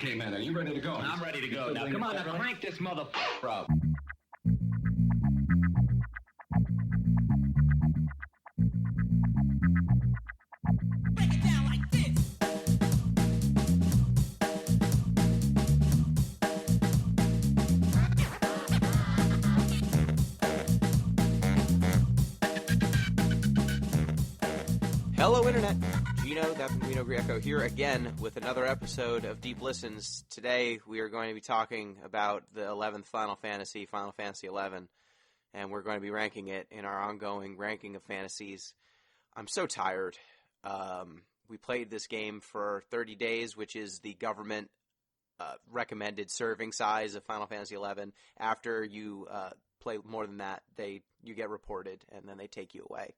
Okay, man, are you ready to go? I'm ready to go. Now, come on, now crank this motherfucker up. Break it down like this. Hello, Internet. Gino, that's Gino Greco here again with another episode of Deep Listens. Today we are going to be talking about the 11th Final Fantasy, Final Fantasy 11, and we're going to be ranking it in our ongoing ranking of fantasies. I'm so tired. We played this game for 30 days, which is the government recommended serving size of Final Fantasy 11. After you play more than that, you get reported, and then they take you away.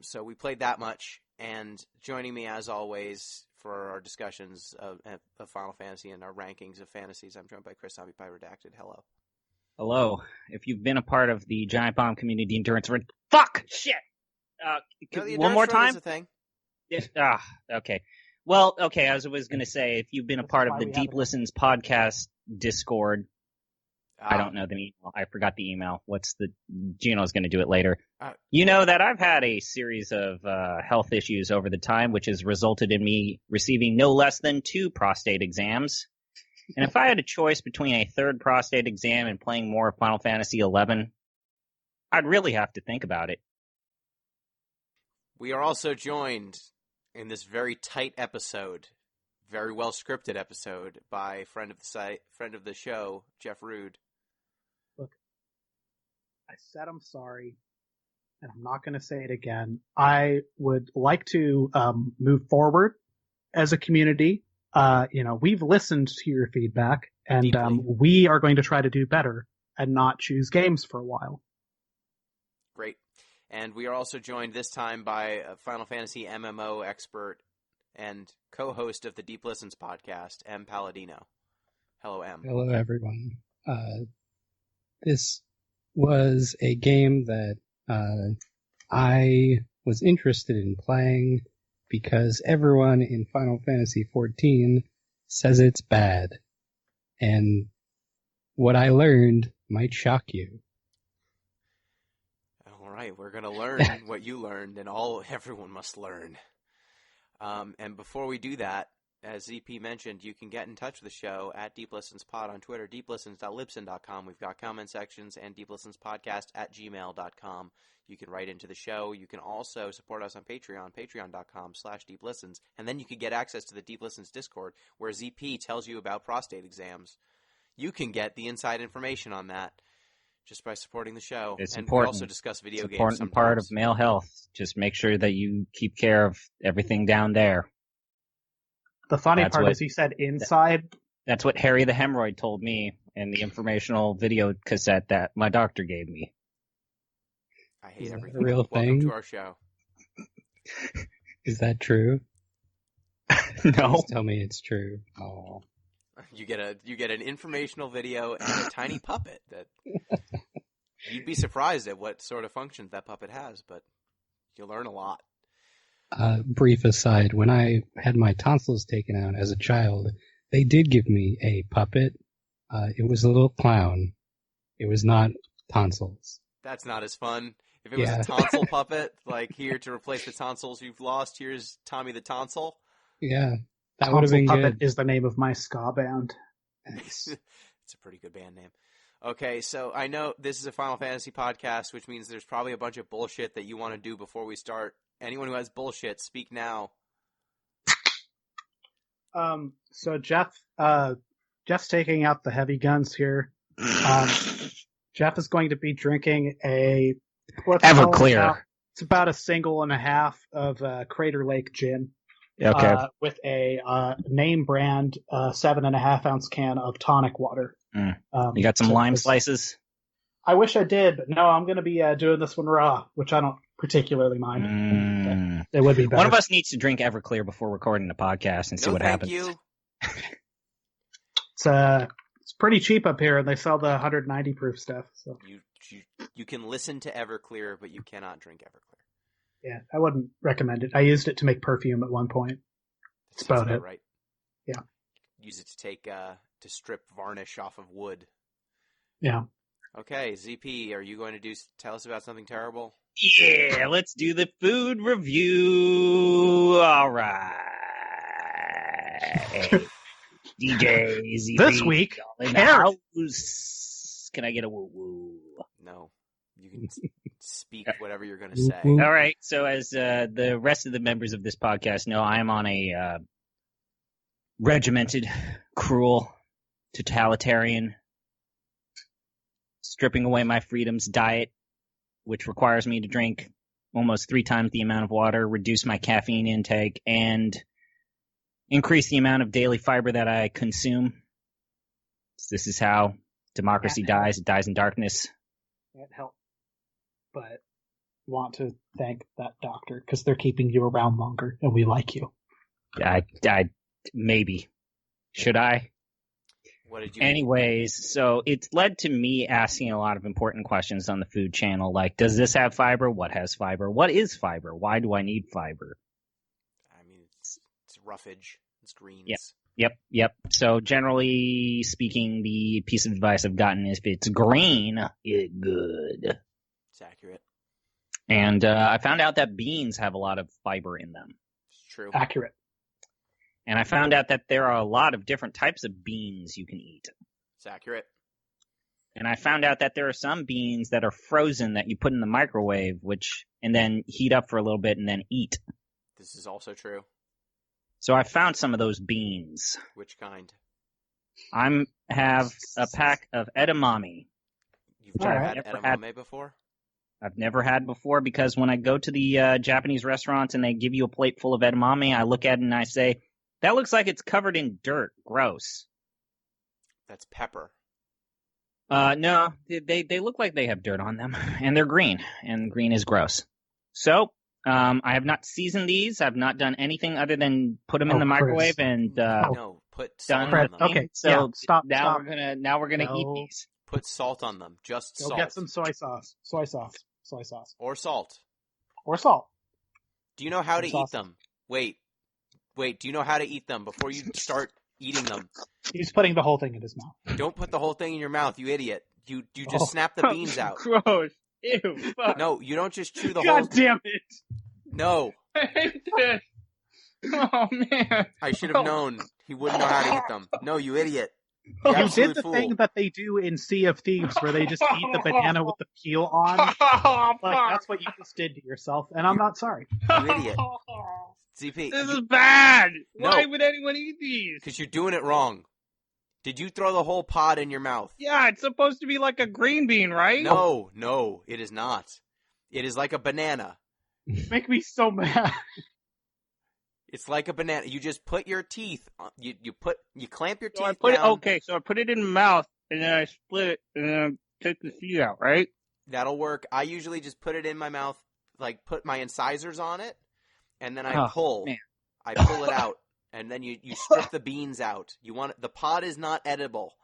So we played that much, and joining me as always for our discussions of Final Fantasy and our rankings of fantasies, I'm joined by Chris, ZombiePie Redacted. Hello. Hello. If you've been a part of the Giant Bomb Community Endurance Run, fuck! Shit! One more time? Is a thing. Okay. Well, okay, as I was going to say, if you've been a part of the Deep Listens podcast Discord, I don't know the email. I forgot the email. Gino's going to do it later. You know that I've had a series of health issues over the time, which has resulted in me receiving no less than 2 prostate exams. And if I had a choice between a 3rd prostate exam and playing more Final Fantasy XI, I'd really have to think about it. We are also joined in this very tight episode, very well scripted episode, by friend of the show, Jeff Rud. Look, I said I'm sorry, and I'm not going to say it again. I would like to move forward as a community. We've listened to your feedback, and we are going to try to do better and not choose games for a while. Great. And we are also joined this time by a Final Fantasy MMO expert and co-host of the Deep Listens podcast, M. Palladino. Hello, M. Hello, everyone. This was a game that I was interested in playing because everyone in Final Fantasy XIV says it's bad. And what I learned might shock you. All right, we're going to learn what you learned, and everyone must learn. And before we do that, as ZP mentioned, you can get in touch with the show at Deep Listens Pod on Twitter, deeplistens.libsyn.com. We've got comment sections, and deeplistenspodcast@gmail.com. You can write into the show. You can also support us on Patreon, patreon.com/deeplistens. And then you can get access to the Deep Listens Discord, where ZP tells you about prostate exams. You can get the inside information on that just by supporting the show. It's and important. We also discuss video games It's an important sometimes. part of male health. Just make sure that you keep care of everything down there. The funny part is he said inside. That's what Harry the Hemorrhoid told me in the informational video cassette that my doctor gave me. I hate everything. A real Welcome thing? to our show. Is that true? No. Please tell me it's true. Oh. You get an informational video and a tiny puppet that you'd be surprised at what sort of functions that puppet has, but you'll learn a lot. Brief aside, when I had my tonsils taken out as a child, they did give me a puppet. It was a little clown. It was not tonsils. That's not as fun. If it was a tonsil puppet, like here to replace the tonsils you've lost, here's Tommy the Tonsil. Yeah, that would have been Puppet good. is the name of my ska band. It's a pretty good band name. Okay, so I know this is a Final Fantasy podcast, which means there's probably a bunch of bullshit that you want to do before we start. Anyone who has bullshit, speak now. So Jeff's taking out the heavy guns here. Jeff is going to be drinking a Everclear. It's about a 1.5 of Crater Lake gin. Okay. With a name brand 7.5 ounce can of tonic water. You got some lime slices? I wish I did, but no, I'm going to be doing this one raw, which I don't particularly mind. It would be better. One of us needs to drink Everclear before recording the podcast and see what happens. You. It's pretty cheap up here, and they sell the 190 proof stuff. So you can listen to Everclear, but you cannot drink Everclear. Yeah, I wouldn't recommend it. I used it to make perfume at one point. That's about it. Right. Yeah. use it to take to strip varnish off of wood. Yeah. Okay, ZP, are you going to tell us about something terrible? Yeah, let's do the food review. All right. DJ ZP. This week, in the carrot. house. Can I get a woo woo? No. You can speak whatever you're going to say. All right. So as the rest of the members of this podcast know, I am on a regimented, cruel, totalitarian, stripping away my freedoms diet, which requires me to drink almost 3 times the amount of water, reduce my caffeine intake, and increase the amount of daily fiber that I consume. This is how democracy dies. It dies in darkness. Can't help but want to thank that doctor because they're keeping you around longer and we like you. I maybe. Should I? What did you Anyways, so it's led to me asking a lot of important questions on the food channel, like, does this have fiber? What has fiber? What is fiber? Why do I need fiber? I mean, it's roughage. It's greens. Yep. So generally speaking, the piece of advice I've gotten is if it's green, it's good. It's accurate. And I found out that beans have a lot of fiber in them. It's true. Accurate. And I found out that there are a lot of different types of beans you can eat. It's accurate. And I found out that there are some beans that are frozen that you put in the microwave, and then heat up for a little bit and then eat. This is also true. So I found some of those beans. Which kind? I have a pack of edamame. You've never had edamame before? I've never had before because when I go to the Japanese restaurants and they give you a plate full of edamame, I look at it and I say, that looks like it's covered in dirt. Gross. That's pepper. No, they look like they have dirt on them, and they're green, and green is gross. So, I have not seasoned these. I've not done anything other than put them in the microwave and no, put salt done. on them. Okay, So yeah, stop. Now we're gonna eat No. these. Put salt on them. Just Go salt. get some soy sauce. Or salt. Or salt. Do you know how to Sauce. eat them? Wait. Do you know how to eat them before you start eating them? He's putting the whole thing in his mouth. Don't put the whole thing in your mouth, you idiot. You just snap the beans out. Gross. Ew. Fuck. No, you don't just chew the whole... God damn it! No. I hate this. Oh man. I should have known. He wouldn't know how to eat them. No, you idiot. You You absolute did the fool. thing that they do in Sea of Thieves where they just eat the banana with the peel on. Like, that's what you just did to yourself, and I'm not sorry. You idiot. ZP. This is bad. No. Why would anyone eat these? Because you're doing it wrong. Did you throw the whole pod in your mouth? Yeah, it's supposed to be like a green bean, right? No, it is not. It is like a banana. You make me so mad. It's like a banana. You just put your teeth. You clamp your So teeth I down. put it in my mouth and then I split it and then I take the seed out, right? That'll work. I usually just put it in my mouth, like put my incisors on it, and then I pull. Man. I pull it out, and then you strip the beans out. The pod is not edible.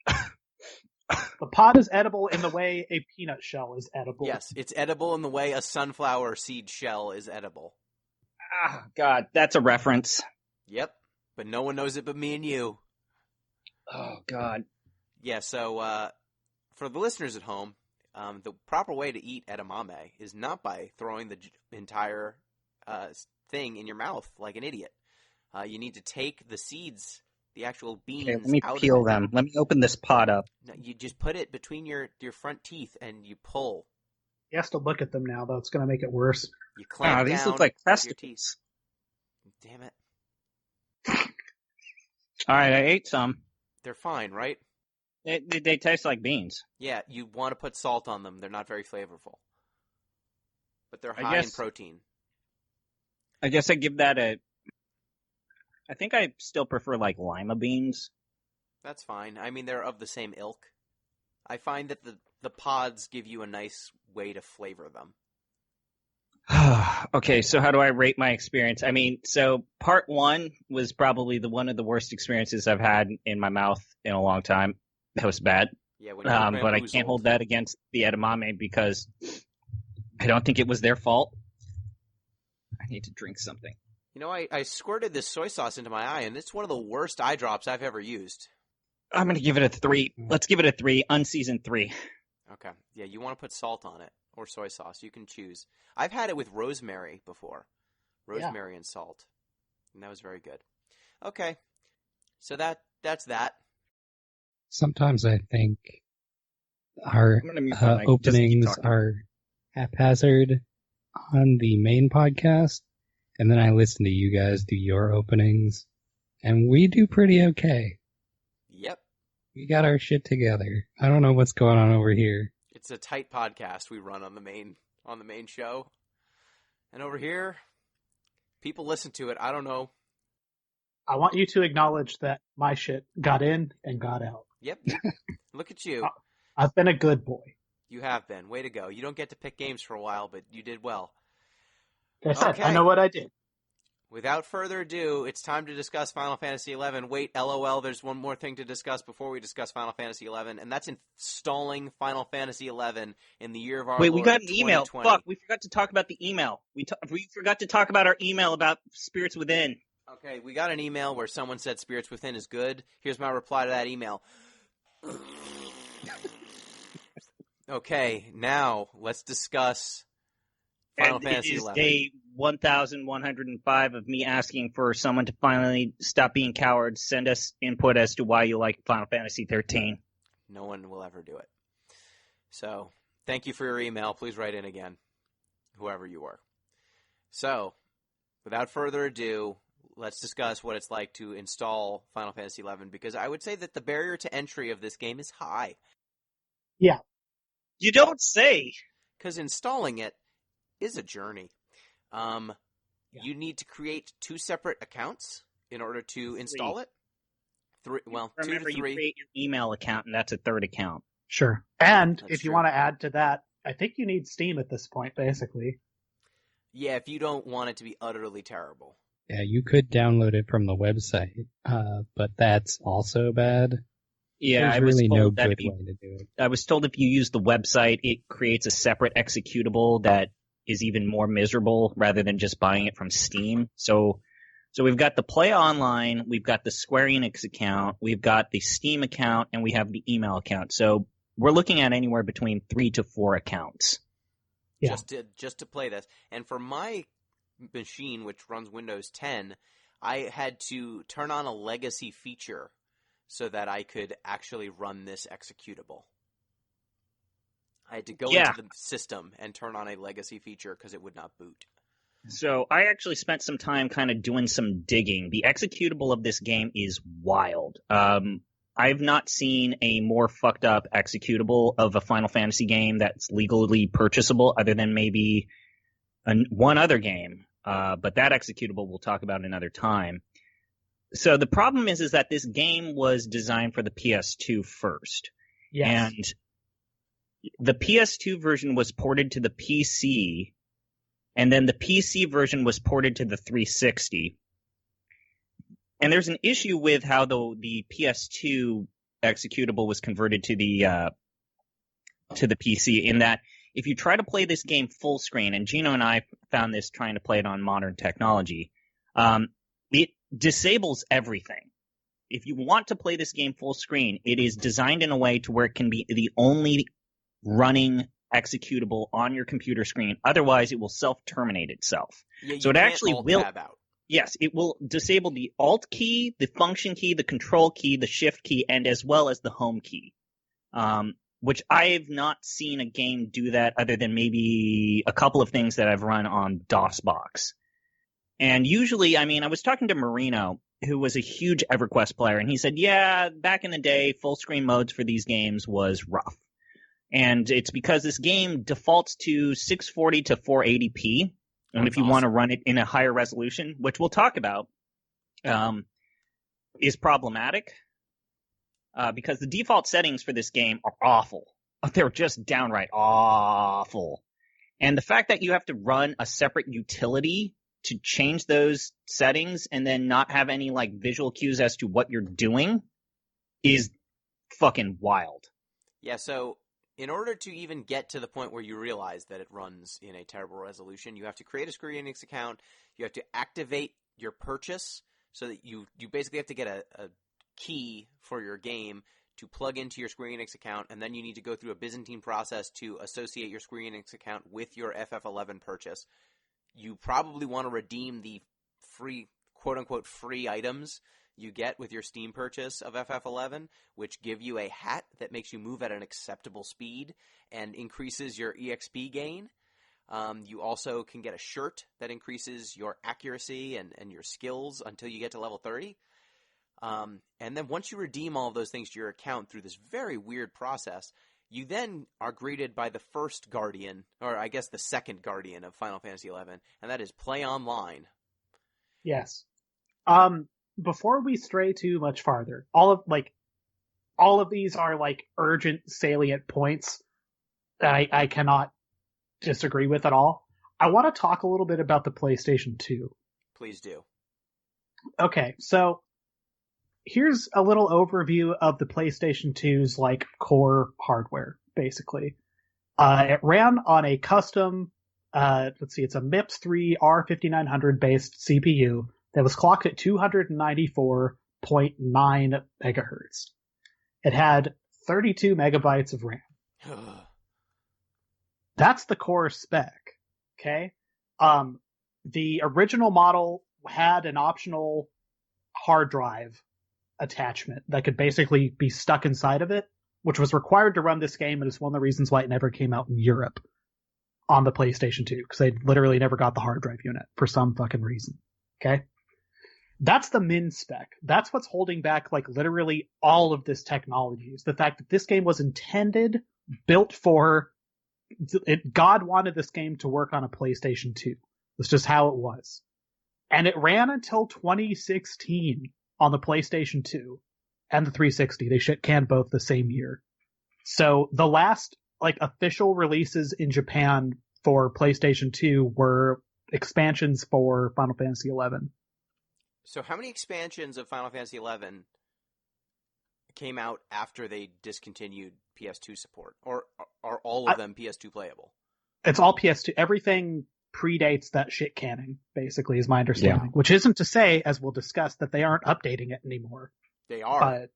The pod is edible in the way a peanut shell is edible. Yes, it's edible in the way a sunflower seed shell is edible. Ah, God, that's a reference. Yep, but no one knows it but me and you. Oh, God. Yeah, so for the listeners at home, the proper way to eat edamame is not by throwing the entire thing in your mouth like an idiot. You need to take the seeds, the actual beans, Okay, let me out peel of it. them. Let me open this pot up. No, you just put it between your front teeth and you pull. He has to look at them now, though. It's going to make it worse. You clamp These down look like with your teeth. festivals. Damn it. All right, I ate some. They're fine, right? They taste like beans. Yeah, you want to put salt on them. They're not very flavorful. But they're I high in guess- protein. I guess I give that I think I still prefer like lima beans. That's fine. I mean, they're of the same ilk. I find that the pods give you a nice way to flavor them. Okay, so how do I rate my experience? I mean, so part 1 was probably one of the worst experiences I've had in my mouth in a long time. That was bad. Yeah, when But I can't hold that against the edamame because I don't think it was their fault. I need to drink something. You know, I squirted this soy sauce into my eye, and it's one of the worst eye drops I've ever used. I'm going to give it a 3. Let's give it a 3. Unseasoned 3. Okay. Yeah, you want to put salt on it or soy sauce. You can choose. I've had it with rosemary before. Rosemary and salt. And that was very good. Okay. So that's that. Sometimes I think our I'm gonna mute my mic. Just keep openings talking. are haphazard on the main podcast, and then I listen to you guys do your openings, and we do pretty okay. Yep. We got our shit together. I don't know what's going on over here. It's a tight podcast we run on the main show. And over here, people listen to it. I don't know. I want you to acknowledge that my shit got in and got out. Yep. Look at you. I've been a good boy. You have been. Way to go. You don't get to pick games for a while, but you did well. Like I said, Okay. I know what I did. Without further ado, it's time to discuss Final Fantasy XI. Wait, LOL, there's one more thing to discuss before we discuss Final Fantasy XI, and that's installing Final Fantasy XI in the year of our Wait, Lord, we got an email. 2020. Fuck, we forgot to talk about the email. We forgot to talk about our email about Spirits Within. Okay, we got an email where someone said Spirits Within is good. Here's my reply to that email. Okay, now let's discuss Final And Fantasy it is XI. day 1105 of me asking for someone to finally stop being cowards, send us input as to why you like Final Fantasy 13. No one will ever do it. So, thank you for your email. Please write in again, whoever you were. So, without further ado, let's discuss what it's like to install Final Fantasy XI, because I would say that the barrier to entry of this game is high. Yeah. You don't say. Because installing it is a journey. You need to create 2 separate accounts in order to install it. 2 Remember, to 3. you create your email account, and that's a third account. Sure. And That's if you true. want to add to that, I think you need Steam at this point, basically. Yeah, if you don't want it to be utterly terrible. Yeah, you could download it from the website, but that's also bad. Yeah, There's I was really no told that good if you, way to do it. I was told if you use the website, it creates a separate executable that is even more miserable rather than just buying it from Steam. So we've got the Play Online, we've got the Square Enix account, we've got the Steam account, and we have the email account. So we're looking at anywhere between 3 to 4 accounts. Yeah. Just to play this. And for my machine, which runs Windows 10, I had to turn on a legacy feature so that I could actually run this executable. I had to go into the system and turn on a legacy feature because it would not boot. So I actually spent some time kind of doing some digging. The executable of this game is wild. I've not seen a more fucked up executable of a Final Fantasy game that's legally purchasable other than maybe one other game. But that executable we'll talk about another time. So the problem is that this game was designed for the PS2 first. Yes. And the PS2 version was ported to the PC, and then the PC version was ported to the 360. And there's an issue with how the PS2 executable was converted to the PC, in that if you try to play this game full screen, and Gino and I found this trying to play it on modern technology, it disables everything. If you want to play this game full screen, it is designed in a way to where it can be the only running executable on your computer screen. Otherwise, it will self-terminate itself. Yeah, you So it can't actually alt will. tab out. Yes, it will disable the Alt key, the Function key, the Control key, the Shift key, and as well as the Home key. Which I have not seen a game do that other than maybe a couple of things that I've run on DOSBox. And usually, I mean, I was talking to Marino, who was a huge EverQuest player, and he said, yeah, back in the day, full screen modes for these games was rough. And it's because this game defaults to 640 to 480p. And That's if you awesome. want to run it in a higher resolution, which we'll talk about, is problematic. Because the default settings for this game are awful. They're just downright awful. And the fact that you have to run a separate utility to change those settings and then not have any like visual cues as to what you're doing is fucking wild. Yeah, so in order to even get to the point where you realize that it runs in a terrible resolution, you have to create a Square Enix account, you have to activate your purchase, so that you basically have to get a key for your game to plug into your Square Enix account, and then you need to go through a Byzantine process to associate your Square Enix account with your FF11 purchase. You probably want to redeem the free, quote-unquote, free items you get with your Steam purchase of FF11, which give you a hat that makes you move at an acceptable speed and increases your EXP gain. You also can get a shirt that increases your accuracy and your skills until you get to level 30. And then once you redeem all of those things to your account through this very weird process, you then are greeted by the first guardian, or I guess the second guardian of Final Fantasy XI, and that is Play Online. Yes. Before we stray too much farther, all of these are like urgent, salient points that I cannot disagree with at all. I want to talk a little bit about the PlayStation 2. Please do. Okay, so here's a little overview of the PlayStation 2's like core hardware, basically. It ran on a custom, it's a MIPS 3 R5900 based CPU that was clocked at 294.9 megahertz. It had 32 megabytes of RAM. That's the core spec, okay? The original model had an optional hard drive attachment that could basically be stuck inside of it, which was required to run this game, and is one of the reasons why it never came out in Europe on the PlayStation 2, because they literally never got the hard drive unit for some fucking reason, okay? That's the min spec. That's what's holding back like literally all of this technology, is the fact that this game was built for it. God wanted this game to work on a PlayStation 2. That's just how it was. And it ran until 2016 on the PlayStation 2 and the 360. They canned both the same year. So the last like official releases in Japan for PlayStation 2 were expansions for Final Fantasy XI. So how many expansions of Final Fantasy XI came out after they discontinued PS2 support? Or are all of them PS2 playable? It's all PS2. Everything predates that shit canning, basically, is my understanding. Yeah. Which isn't to say, as we'll discuss, that they aren't updating it anymore. They are. But,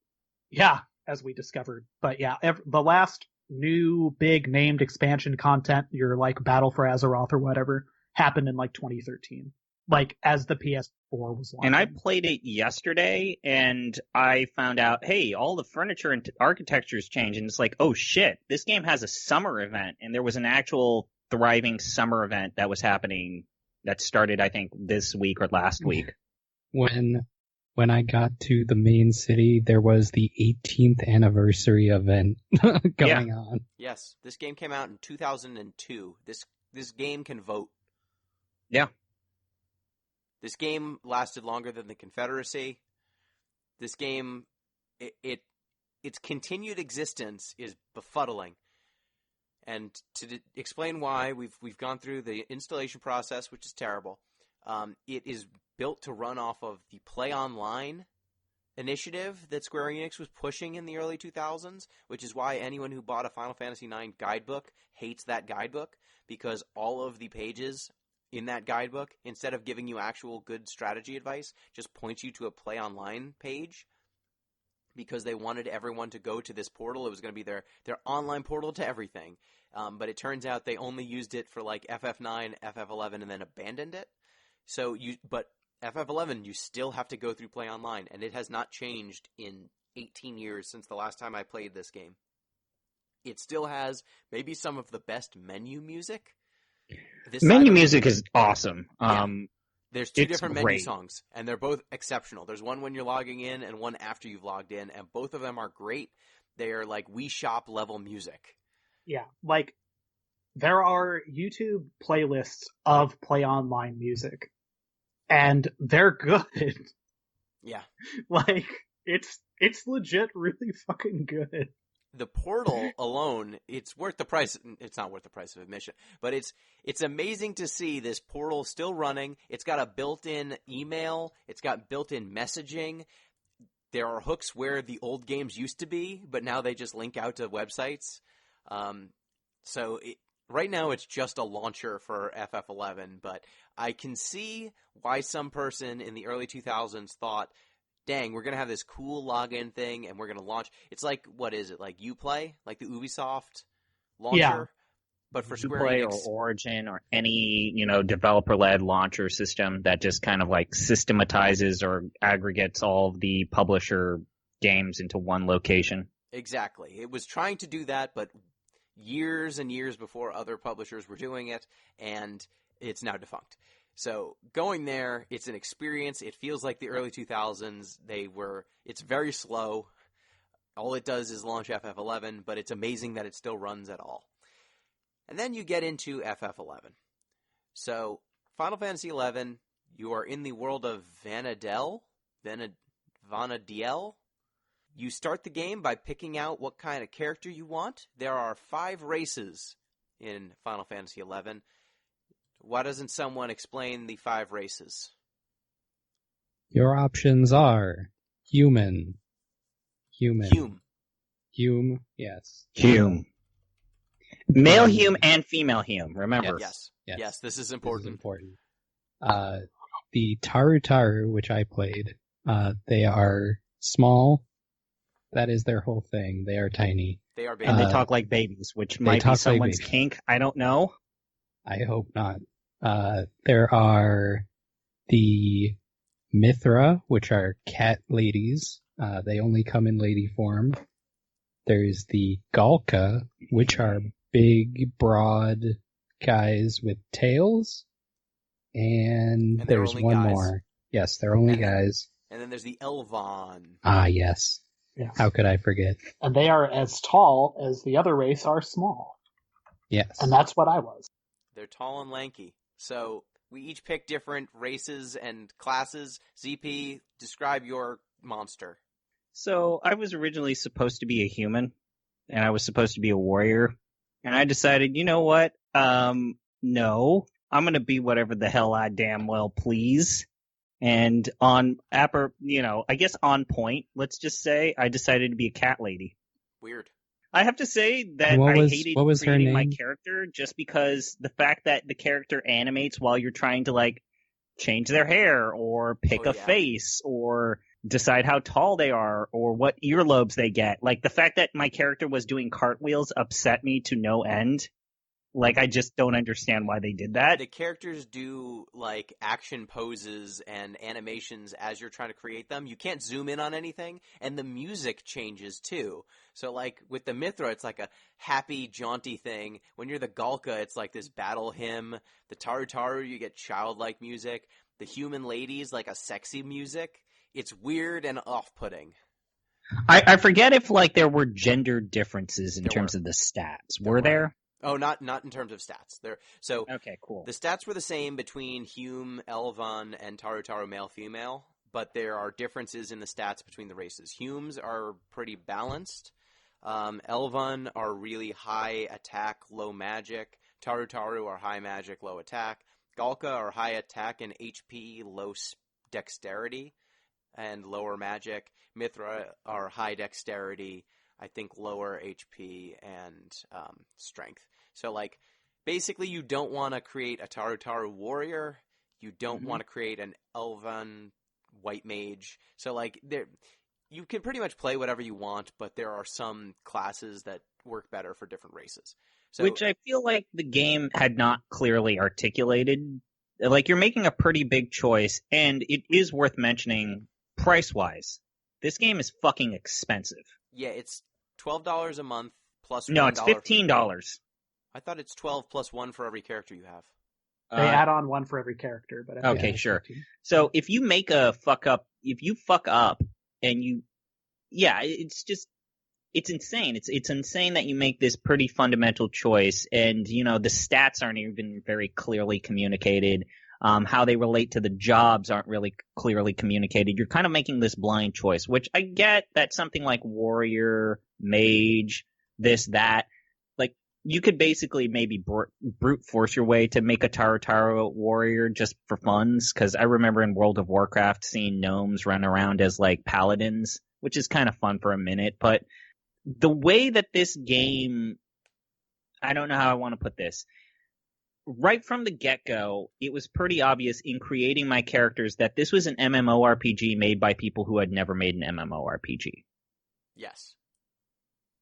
yeah, as we discovered. But yeah, the last new big named expansion content, your like Battle for Azeroth or whatever, happened in like 2013. Like as the PS4 was launching. And I played it yesterday, and I found out, hey, all the furniture and architecture's changed, and it's like, oh shit, this game has a summer event, and there was an actual thriving summer event that was happening that started, I think, this week or last week. When I got to the main city, there was the 18th anniversary event going on. Yes, this game came out in 2002. This game can vote. Yeah. This game lasted longer than the Confederacy. This game, its continued existence is befuddling. And to explain why, we've gone through the installation process, which is terrible. It is built to run off of the Play Online initiative that Square Enix was pushing in the early 2000s, which is why anyone who bought a Final Fantasy IX guidebook hates that guidebook, because all of the pages in that guidebook, instead of giving you actual good strategy advice, just points you to a Play Online page, because they wanted everyone to go to this portal. It was going to be their online portal to everything. But it turns out they only used it for like FF9, FF11, and then abandoned it. But FF11, you still have to go through Play Online, and it has not changed in 18 years since the last time I played this game. It still has maybe some of the best menu music. Menu music is awesome. Yeah. There's two different menu great. songs, and they're both exceptional. There's one when you're logging in and one after you've logged in, and both of them are great. They are like Wii Shop level music. Yeah, like there are YouTube playlists of Play Online music, and they're good. Yeah. Like it's legit really fucking good. The portal alone, it's worth the price. It's not worth the price of admission, but it's amazing to see this portal still running. It's got a built-in email. It's got built-in messaging. There are hooks where the old games used to be, but now they just link out to websites. So right now it's just a launcher for FF11, but I can see why some person in the early 2000s thought, dang, we're going to have this cool login thing and we're going to launch. It's like, what is it? Like Uplay? Like the Ubisoft launcher? Yeah. But for Square Uplay Enix. or Origin or any, developer-led launcher system that just kind of like systematizes or aggregates all of the publisher games into one location. Exactly. It was trying to do that, but years and years before other publishers were doing it, and it's now defunct. So going there, it's an experience. It feels like the early 2000s. It's very slow. All it does is launch FF11, but it's amazing that it still runs at all. And then you get into FF11. So Final Fantasy XI, you are in the world of Vana'diel. You start the game by picking out what kind of character you want. There are 5 races in Final Fantasy XI. Why doesn't someone explain the 5 races? Your options are human. Hume. Yes. Hume. Male Hume and female Hume, remember. Yes, this is This is important. important. The Taru, which I played, they are small. That is their whole thing. They are tiny. They are big. And they talk like babies, which might be talk like someone's babies. kink. I don't know. I hope not. There are the Mithra, which are cat ladies. They only come in lady form. There's the Galka, which are big, broad guys with tails. And And they're there's only one guys. more. Yes, they're only And then- guys. And then there's the Elvon. Ah, yes. Yes. How could I forget? And they are as tall as the other race are small. Yes. And that's what I was. They're tall and lanky. So we each pick different races and classes. ZP, describe your monster. So I was originally supposed to be a human, and I was supposed to be a warrior, and I decided, you know what? No, I'm gonna be whatever the hell I damn well please. And I guess on point, let's just say, I decided to be a cat lady. Weird. I have to say that And what I was- hated what was her creating my name? character just because the fact that the character animates while you're trying to like change their hair or pick Oh, a yeah. face or decide how tall they are or what earlobes they get. Like the fact that my character was doing cartwheels upset me to no end. Like I just don't understand why they did that. The characters do like action poses and animations as you're trying to create them. You can't zoom in on anything, and the music changes too. So like with the Mithra, it's like a happy, jaunty thing. When you're the Galka, it's like this battle hymn. The Taru, you get childlike music. The human ladies, like a sexy music. It's weird and off-putting. I forget if like there were gender differences in There terms were. of the stats. There Were were. there? Oh, not in terms of stats. So Okay, cool. the stats were the same between Hume, Elvon, and Taru male-female, but there are differences in the stats between the races. Humes are pretty balanced. Elvon are really high attack, low magic. Taru are high magic, low attack. Galka are high attack and HP, low dexterity, and lower magic. Mithra are high dexterity, I think lower HP and strength. So, like, basically you don't want to create a Taru warrior. You don't want to create an Elven white mage. So, like, you can pretty much play whatever you want, but there are some classes that work better for different races. So, Which I feel like the game had not clearly articulated. Like, you're making a pretty big choice, and it is worth mentioning price-wise. This game is fucking expensive. yeah, it's $12 a month plus No, $1 it's for- $15. I thought it's 12 plus 1 for every character you have. They add on one for every character. But I think Okay, it's sure. 15. So if you make a fuck up, and it's insane. It's insane that you make this pretty fundamental choice, and the stats aren't even very clearly communicated. How they relate to the jobs aren't really clearly communicated. You're kind of making this blind choice, which I get that something like warrior, mage, this, that, like you could basically maybe brute force your way to make a Taru warrior just for funs. Because I remember in World of Warcraft seeing gnomes run around as like paladins, which is kind of fun for a minute. But the way that this game, I don't know how I want to put this. Right from the get-go, it was pretty obvious in creating my characters that this was an MMORPG made by people who had never made an MMORPG. Yes.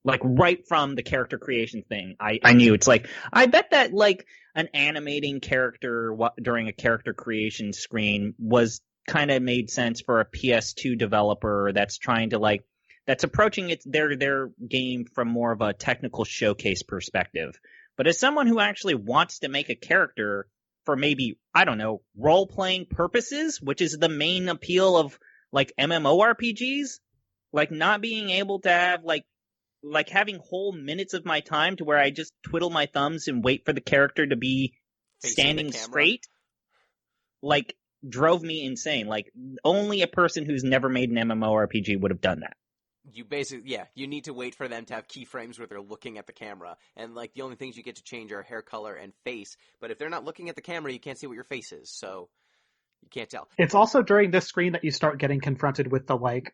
Like, right from the character creation thing, I knew. It's like, I bet that, like, an animating character during a character creation screen was kind of made sense for a PS2 developer that's trying to, like, that's approaching their game from more of a technical showcase perspective. But as someone who actually wants to make a character for maybe, I don't know, role-playing purposes, which is the main appeal of, like, MMORPGs, like, not being able to have, like having whole minutes of my time to where I just twiddle my thumbs and wait for the character to be standing straight, like, drove me insane. Like, only a person who's never made an MMORPG would have done that. You basically, you need to wait for them to have keyframes where they're looking at the camera. And, like, the only things you get to change are hair color and face. But if they're not looking at the camera, you can't see what your face is. So you can't tell. It's also during this screen that you start getting confronted with the, like,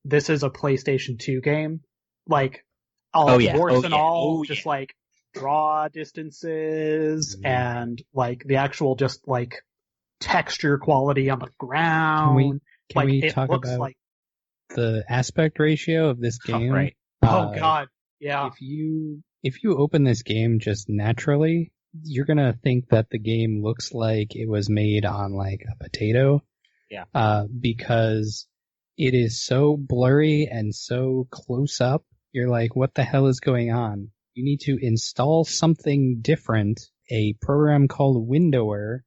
this is a PlayStation 2 game. Like, warts and all, just, like, draw distances and, like, the actual just, like, texture quality on the ground. Can we talk about like the aspect ratio of this game? Oh, right. God. Yeah. If you open this game just naturally, you're gonna think that the game looks like it was made on, like, a potato. Yeah. Because it is so blurry and so close up. You're like, what the hell is going on? You need to install something different, a program called Windower,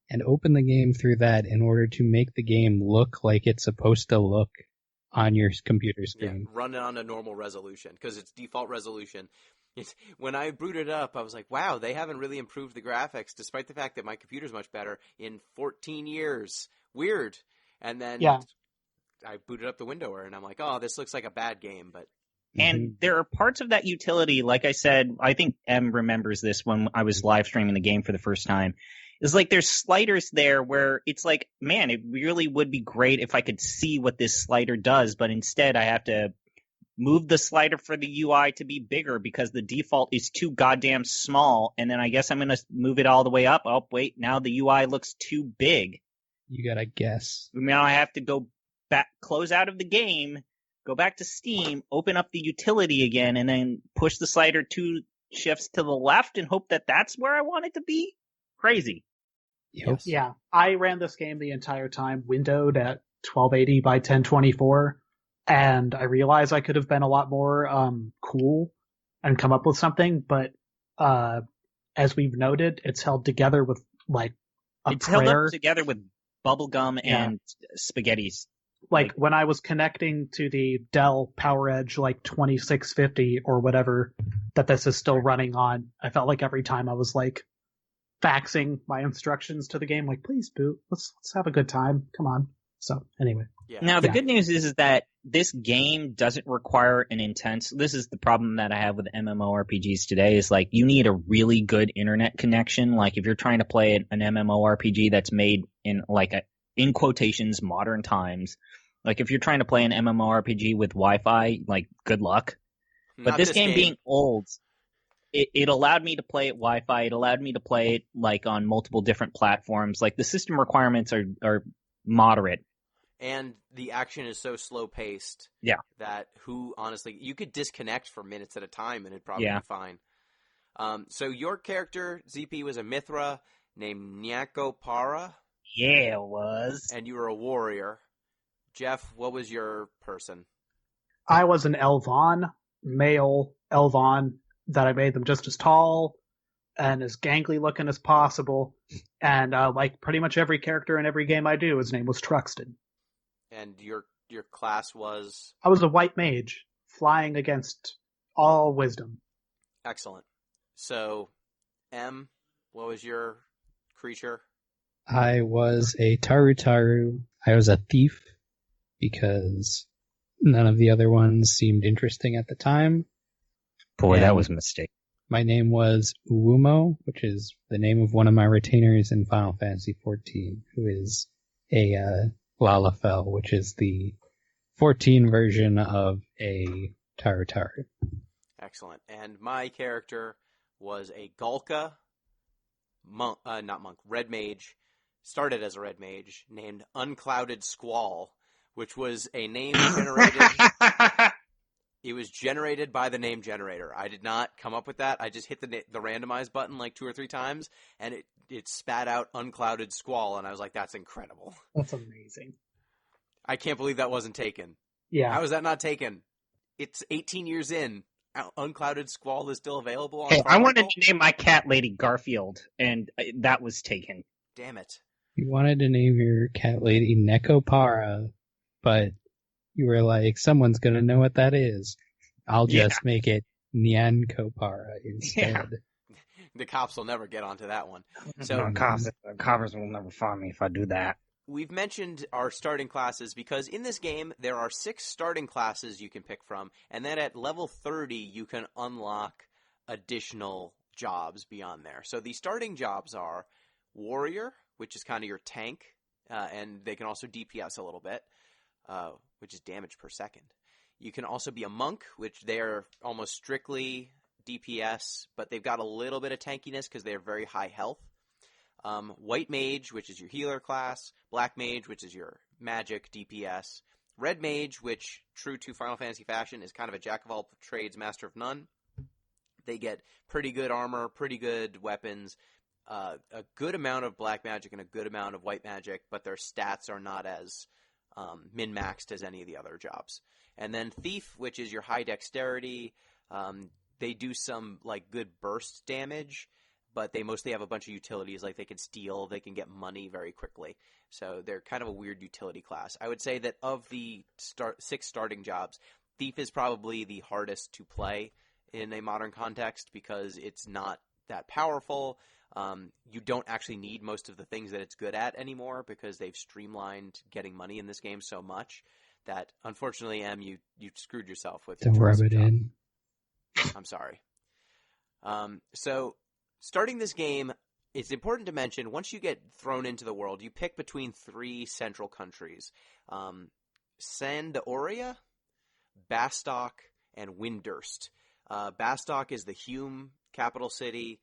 and open the game through that in order to make the game look like it's supposed to look on your computer screen. Yeah, run it on a normal resolution, because it's default resolution. When I booted up, I was like, wow, they haven't really improved the graphics, despite the fact that my computer's much better, in 14 years. Weird. And then I booted up the Windower, and I'm like, oh, this looks like a bad game, but... And there are parts of that utility, like I said, I think M remembers this when I was live streaming the game for the first time. It's like there's sliders there where it's like, man, it really would be great if I could see what this slider does, but instead I have to move the slider for the UI to be bigger because the default is too goddamn small, and then I guess I'm going to move it all the way up. Oh, wait, now the UI looks too big. You gotta guess. Now I have to go back, close out of the game, go back to Steam, open up the utility again, and then push the slider 2 shifts to the left and hope that that's where I want it to be? Crazy. Yes. Yeah, I ran this game the entire time windowed at 1280 by 1024, and I realized I could have been a lot more cool and come up with something, but as we've noted, it's held together with, like, it's held up together with bubblegum and spaghettis. Like, when I was connecting to the Dell PowerEdge, like, 2650 or whatever that this is still running on, I felt like every time I was, like, faxing my instructions to the game, like, please boot, let's have a good time, come on. So anyway, Now the good news is that this game doesn't require an intense. This is the problem that I have with MMORPGs today. Is like you need a really good internet connection. Like if you're trying to play an MMORPG that's made in like in quotations modern times. Like if you're trying to play an MMORPG with Wi-Fi, like good luck. But this game being old. It allowed me to play it Wi-Fi. It allowed me to play it like on multiple different platforms. Like the system requirements are moderate. And the action is so slow paced. Yeah. That honestly, you could disconnect for minutes at a time and it'd probably be fine. So your character, ZP, was a Mithra named Nyako Para. Yeah, it was. And you were a warrior. Jeff, what was your person? I was an Elvon, male Elvon, that I made them just as tall and as gangly looking as possible. And like pretty much every character in every game I do, his name was Truxton. And your class was? I was a white mage, flying against all wisdom. Excellent. So, M, what was your creature? I was a Tarutaru. I was a thief because none of the other ones seemed interesting at the time. Boy, and that was a mistake. My name was Uwumo, which is the name of one of my retainers in Final Fantasy XIV, who is a Lalafell, which is the 14 version of a Tarutaru. Excellent. And my character was a Gulka red mage, started as a red mage, named Unclouded Squall, which was a name generated... It was generated by the name generator. I did not come up with that. I just hit the randomize button like 2 or 3 times, and it spat out Unclouded Squall, and I was like, that's incredible. That's amazing. I can't believe that wasn't taken. Yeah. How is that not taken? It's 18 years in. Unclouded Squall is still available on Hey, I wanted Farmville? to name my cat Lady Garfield, and that was taken. Damn it. You wanted to name your cat lady Nekopara, but you were like, someone's going to know what that is. I'll just make it Nyankopara instead. The cops will never get onto that one. So No, coppers will never find me if I do that. we've mentioned our starting classes because in this game there are 6 starting classes you can pick from, and then at level 30 you can unlock additional jobs beyond there. So the starting jobs are Warrior, which is kind of your tank, and they can also DPS a little bit, which is damage per second. You can also be a Monk, which they are almost strictly DPS, but they've got a little bit of tankiness because they are very high health. White Mage, which is your healer class. Black Mage, which is your magic DPS. Red Mage, which, true to Final Fantasy fashion, is kind of a jack of all trades, master of none. They get pretty good armor, pretty good weapons, a good amount of black magic and a good amount of white magic, but their stats are not as min-maxed as any of the other jobs. And then Thief, which is your high dexterity. They do some like good burst damage, but they mostly have a bunch of utilities, like they can steal, they can get money very quickly. So they're kind of a weird utility class. I would say that of the 6 starting jobs, Thief is probably the hardest to play in a modern context because it's not that powerful. You don't actually need most of the things that it's good at anymore because they've streamlined getting money in this game so much that, unfortunately, you screwed yourself with your Don't rub choice of it job. in. I'm sorry. So, starting this game, it's important to mention, once you get thrown into the world, you pick between 3 central countries. Sandoria, Bastok, and Windurst. Bastok is the Hume capital city.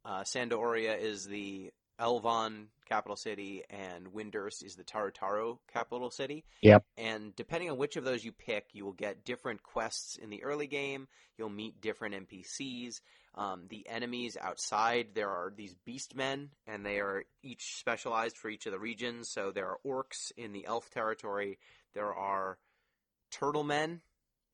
Sandoria is the Elvon capital city, and Windurst is the Tarutaro capital city. Yep. And depending on which of those you pick, you will get different quests in the early game. You'll meet different NPCs. The enemies outside, there are these beastmen, and they are each specialized for each of the regions. So there are orcs in the elf territory. There are turtlemen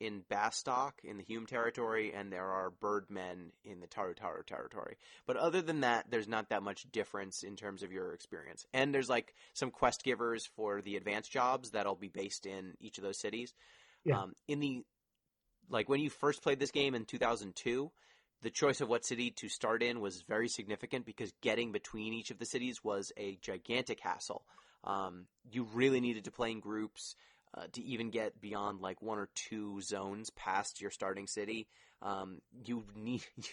in Bastok, in the Hume territory, and there are birdmen in the Tarutaro territory. But other than that, there's not that much difference in terms of your experience. And there's like some quest givers for the advanced jobs that'll be based in each of those cities. Yeah. When you first played this game in 2002, the choice of what city to start in was very significant because getting between each of the cities was a gigantic hassle. You really needed to play in groups. To even get beyond like 1 or 2 zones past your starting city, you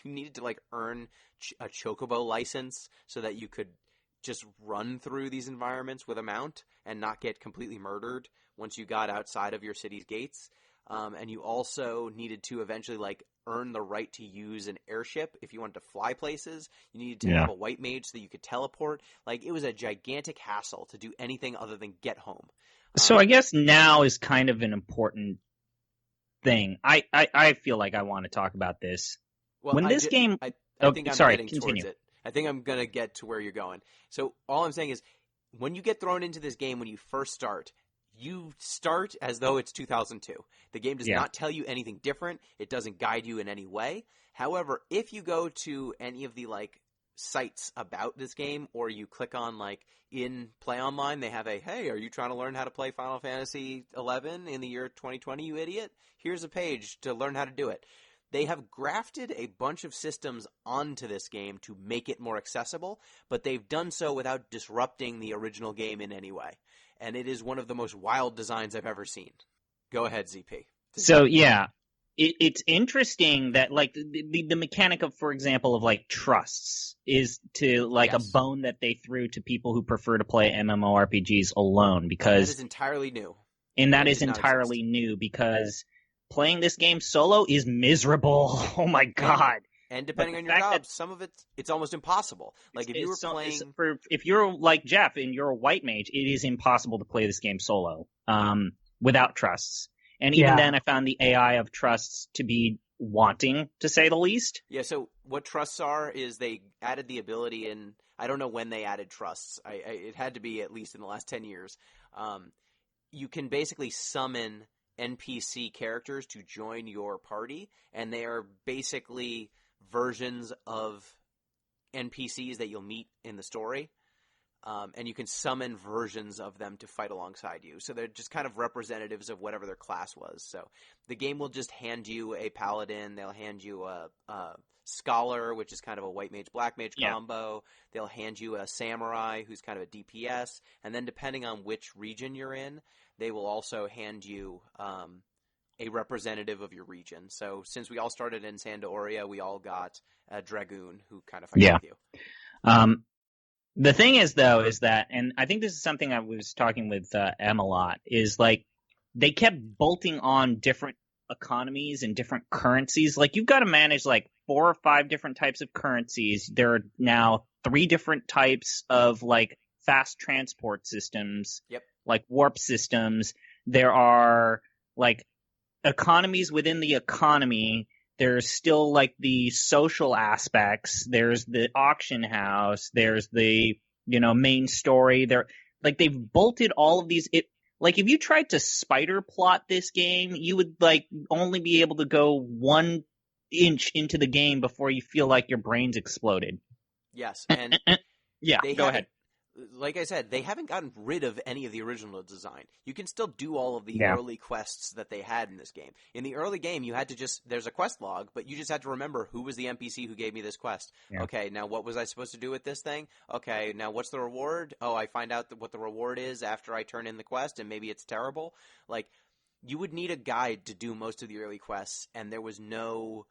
needed to like earn a chocobo license so that you could just run through these environments with a mount and not get completely murdered once you got outside of your city's gates. And you also needed to eventually like earn the right to use an airship if you wanted to fly places. You needed to have a white mage so that you could teleport. Like, it was a gigantic hassle to do anything other than get home. So I guess now is kind of an important thing. I feel like I want to talk about this. Well, When this game... I Oh, think I'm sorry, getting continue. towards it. I think I'm going to get to where you're going. So all I'm saying is, when you get thrown into this game when you first start, you start as though it's 2002. The game does not tell you anything different. It doesn't guide you in any way. However, if you go to any of the like sites about this game, or you click on like in Play Online, they have a, hey, are you trying to learn how to play Final Fantasy 11 in the year 2020, you idiot? Here's a page to learn how to do it. They have grafted a bunch of systems onto this game to make it more accessible, but they've done so without disrupting the original game in any way. And it is one of the most wild designs I've ever seen. Go ahead, ZP. So, yeah. It's interesting that, like, the mechanic of, for example, of, like, trusts is to, like, a bone that they threw to people who prefer to play MMORPGs alone, because... That is entirely new. And that is entirely new, because playing this game solo is miserable. Oh my god. And depending on your fact job, that- some of it's almost impossible. Like if you were playing, if you're like Jeff and you're a white mage, it is impossible to play this game solo without trusts. And even then, I found the AI of trusts to be wanting, to say the least. Yeah, so what trusts are is they added the ability in, I don't know when they added trusts. It had to be at least in the last 10 years. You can basically summon NPC characters to join your party, and they are basically versions of NPCs that you'll meet in the story. And you can summon versions of them to fight alongside you. So they're just kind of representatives of whatever their class was. So the game will just hand you a paladin. They'll hand you a scholar, which is kind of a white mage, black mage combo. They'll hand you a samurai, who's kind of a DPS. And then depending on which region you're in, they will also hand you a representative of your region. So since we all started in Sandoria, we all got a dragoon who kind of fights with you. The thing is, though, is that, and I think this is something I was talking with Em a lot, is like they kept bolting on different economies and different currencies. Like you've got to manage like 4 or 5 different types of currencies. There are now 3 different types of like fast transport systems, like warp systems. There are like economies within the economy. There's still like the social aspects. There's the auction house. There's the, main story. They've bolted all of these. Like if you tried to spider plot this game, you would like only be able to go 1 inch into the game before you feel like your brain's exploded. Yes. And go ahead. Like I said, they haven't gotten rid of any of the original design. You can still do all of the early quests that they had in this game. In the early game, you had to there's a quest log, but you just had to remember who was the NPC who gave me this quest. Yeah. Okay, now what was I supposed to do with this thing? Okay, now what's the reward? Oh, I find out what the reward is after I turn in the quest, and maybe it's terrible. Like, you would need a guide to do most of the early quests, and there was no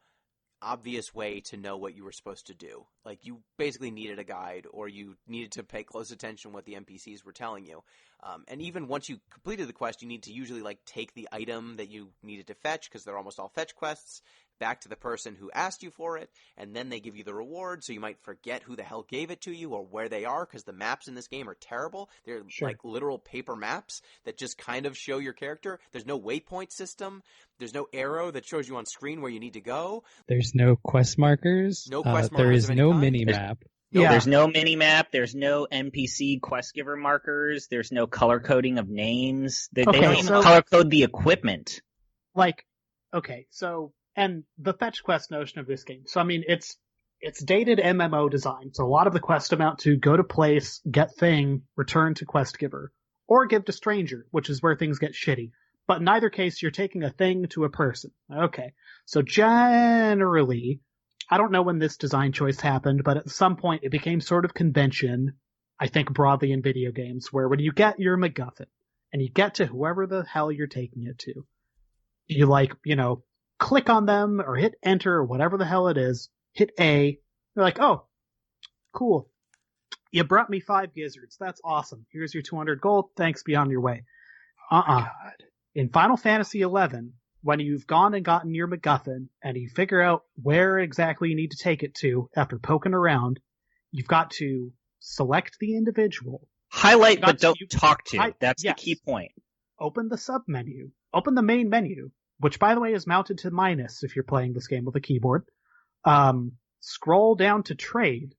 obvious way to know what you were supposed to do. Like, you basically needed a guide, or you needed to pay close attention to what the NPCs were telling you. And even once you completed the quest, you need to usually like take the item that you needed to fetch, because they're almost all fetch quests, back to the person who asked you for it, and then they give you the reward, so you might forget who the hell gave it to you or where they are, because the maps in this game are terrible. They're like literal paper maps that just kind of show your character. There's no waypoint system. There's no arrow that shows you on screen where you need to go. There's no quest markers. No quest markers. There is of any no kind. mini-map. There's no mini-map. There's no NPC quest giver markers. There's no color coding of names. They don't even color code the equipment. And the fetch quest notion of this game. So, I mean, it's dated MMO design. So a lot of the quests amount to go to place, get thing, return to quest giver, or give to stranger, which is where things get shitty. But in either case, you're taking a thing to a person. Okay. So generally, I don't know when this design choice happened, but at some point it became sort of convention, I think broadly in video games, where when you get your MacGuffin and you get to whoever the hell you're taking it to, you click on them or hit enter or whatever the hell it is, hit A. You're like, oh, cool. You brought me 5 gizzards. That's awesome. Here's your 200 gold. Thanks. Be on your way. God. In Final Fantasy XI, when you've gone and gotten your MacGuffin and you figure out where exactly you need to take it to after poking around, you've got to select the individual. Highlight but don't talk to. That's the key point. Open the sub-menu. Open the main menu, which, by the way, is mounted to minus if you're playing this game with a keyboard. Scroll down to trade.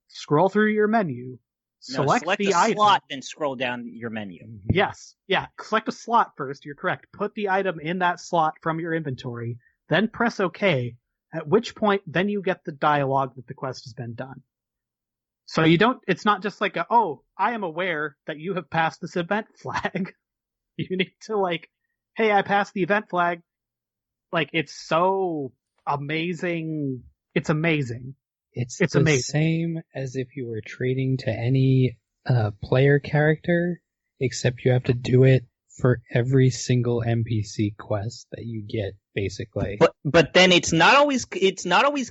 Scroll through your menu. Select the item. Slot, then scroll down your menu. Yes. Yeah. Select a slot first. You're correct. Put the item in that slot from your inventory. Then press OK, at which point then you get the dialogue that the quest has been done. So it's not just like I am aware that you have passed this event flag. You need to hey, I passed the event flag. It's so amazing. It's amazing. It's the amazing. Same as if you were trading to any player character, except you have to do it for every single NPC quest that you get, basically. But then it's not always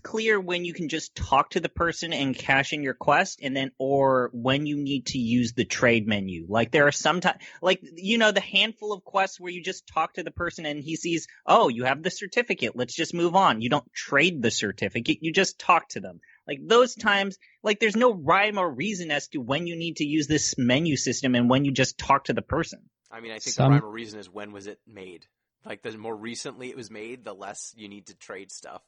clear when you can just talk to the person and cash in your quest, and then or when you need to use the trade menu. Like there are sometimes, like the handful of quests where you just talk to the person and he sees, oh, you have the certificate, let's just move on. You don't trade the certificate, you just talk to them. Like those times, like there's no rhyme or reason as to when you need to use this menu system and when you just talk to the person. I mean, I think the rhyme or reason is when was it made? Like, the more recently it was made, the less you need to trade stuff.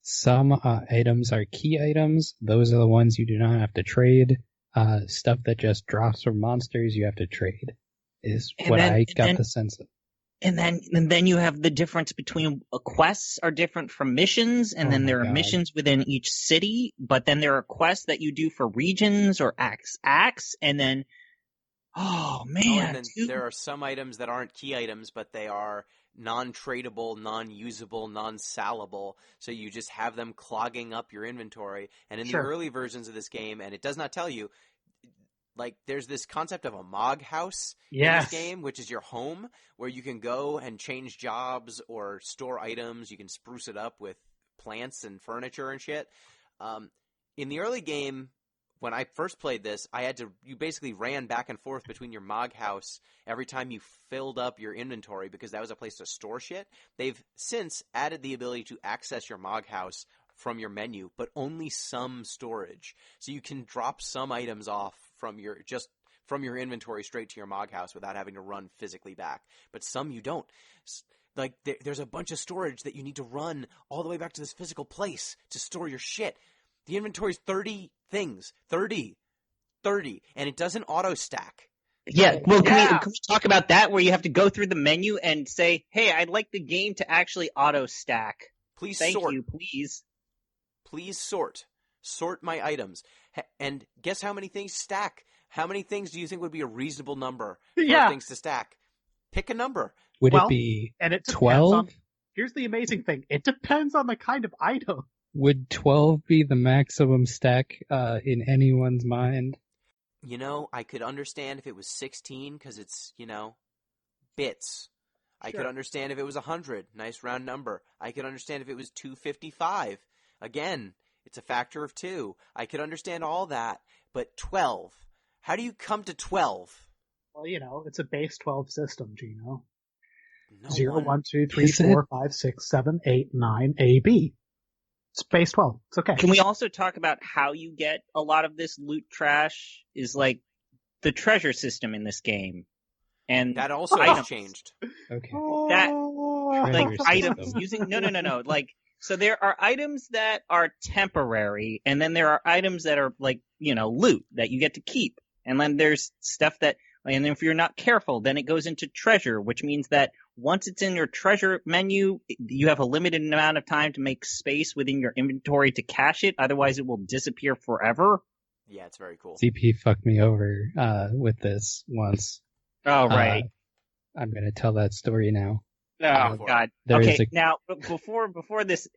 Some items are key items. Those are the ones you do not have to trade. Stuff that just drops from monsters, you have to trade, is what I got the sense of. And then you have the difference between quests are different from missions, and then there are missions within each city, but then there are quests that you do for regions or acts, and then oh man. And then there are some items that aren't key items, but they are non-tradable, non-usable, non-salable, so you just have them clogging up your inventory. And in the early versions of this game, and it does not tell you, like, there's this concept of a Mog house in this game, which is your home, where you can go and change jobs or store items. You can spruce it up with plants and furniture and shit. In the early game, when I first played this, you basically ran back and forth between your Mog house every time you filled up your inventory, because that was a place to store shit. They've since added the ability to access your Mog house from your menu, but only some storage. So you can drop some items off from your inventory straight to your Mog house without having to run physically back. But some you don't. Like, there's a bunch of storage that you need to run all the way back to this physical place to store your shit. The inventory's 30 things. 30. And it doesn't auto-stack. Yeah, well, can we talk about that, where you have to go through the menu and say, hey, I'd like the game to actually auto-stack. Please Thank sort. you, please. Please sort. Sort my items. And guess how many things stack? How many things do you think would be a reasonable number for things to stack? Pick a number. Would it be and it 12? Here's the amazing thing. It depends on the kind of item. Would 12 be the maximum stack in anyone's mind? I could understand if it was 16 because it's, bits. I could understand if it was 100. Nice round number. I could understand if it was 255. Again, it's a factor of 2. I could understand all that. But 12. How do you come to 12? Well, it's a base 12 system, Gino. No 0, one... 1, 2, 3, 4, 5, 6, 7, 8, 9, A, B. It's base 12. It's okay. Can we also talk about how you get a lot of this loot trash? Is like the treasure system in this game. And that also has changed. Okay. That, like, Treasure items system. using, no. Like, so there are items that are temporary, and then there are items that are like, loot that you get to keep. And then there's stuff that, and if you're not careful, then it goes into treasure, which means that once it's in your treasure menu, you have a limited amount of time to make space within your inventory to cache it. Otherwise, it will disappear forever. Yeah, it's very cool. ZP fucked me over with this once. Oh, right. I'm going to tell that story now. Oh, God. Okay, now, before this,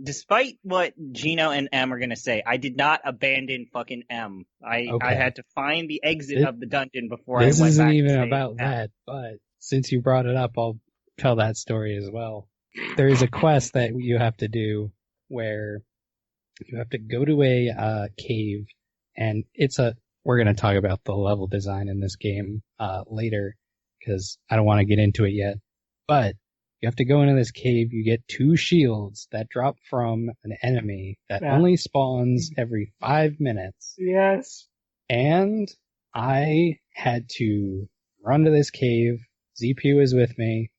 despite what Gino and M are going to say, I did not abandon fucking M. I had to find the exit of the dungeon before I went back. This isn't even about that, but since you brought it up, I'll tell that story as well. There is a quest that you have to do where you have to go to a cave, and we're going to talk about the level design in this game later, because I don't want to get into it yet. But you have to go into this cave, you get 2 shields that drop from an enemy that only spawns every 5 minutes. Yes. And I had to run to this cave. ZP was with me,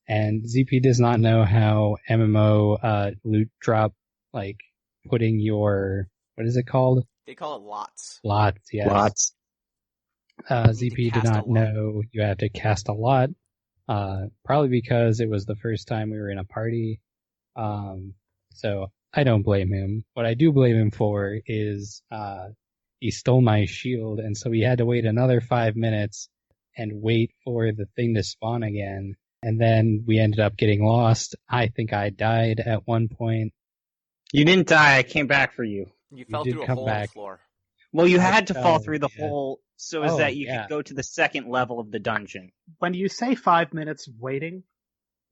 and ZP does not know how MMO loot drop, like putting your, what is it called? They call it lots. Lots, yes. Lots. ZP did not know you had to cast a lot. Probably because it was the first time we were in a party. So I don't blame him. What I do blame him for is he stole my shield, and so he had to wait another 5 minutes and wait for the thing to spawn again. And then we ended up getting lost. I think I died at one point. You didn't die. I came back for you. You fell through a hole in the floor. Well, you had to fall Oh, through the yeah. hole so as Oh, that you yeah. could go to the second level of the dungeon. When you say 5 minutes of waiting,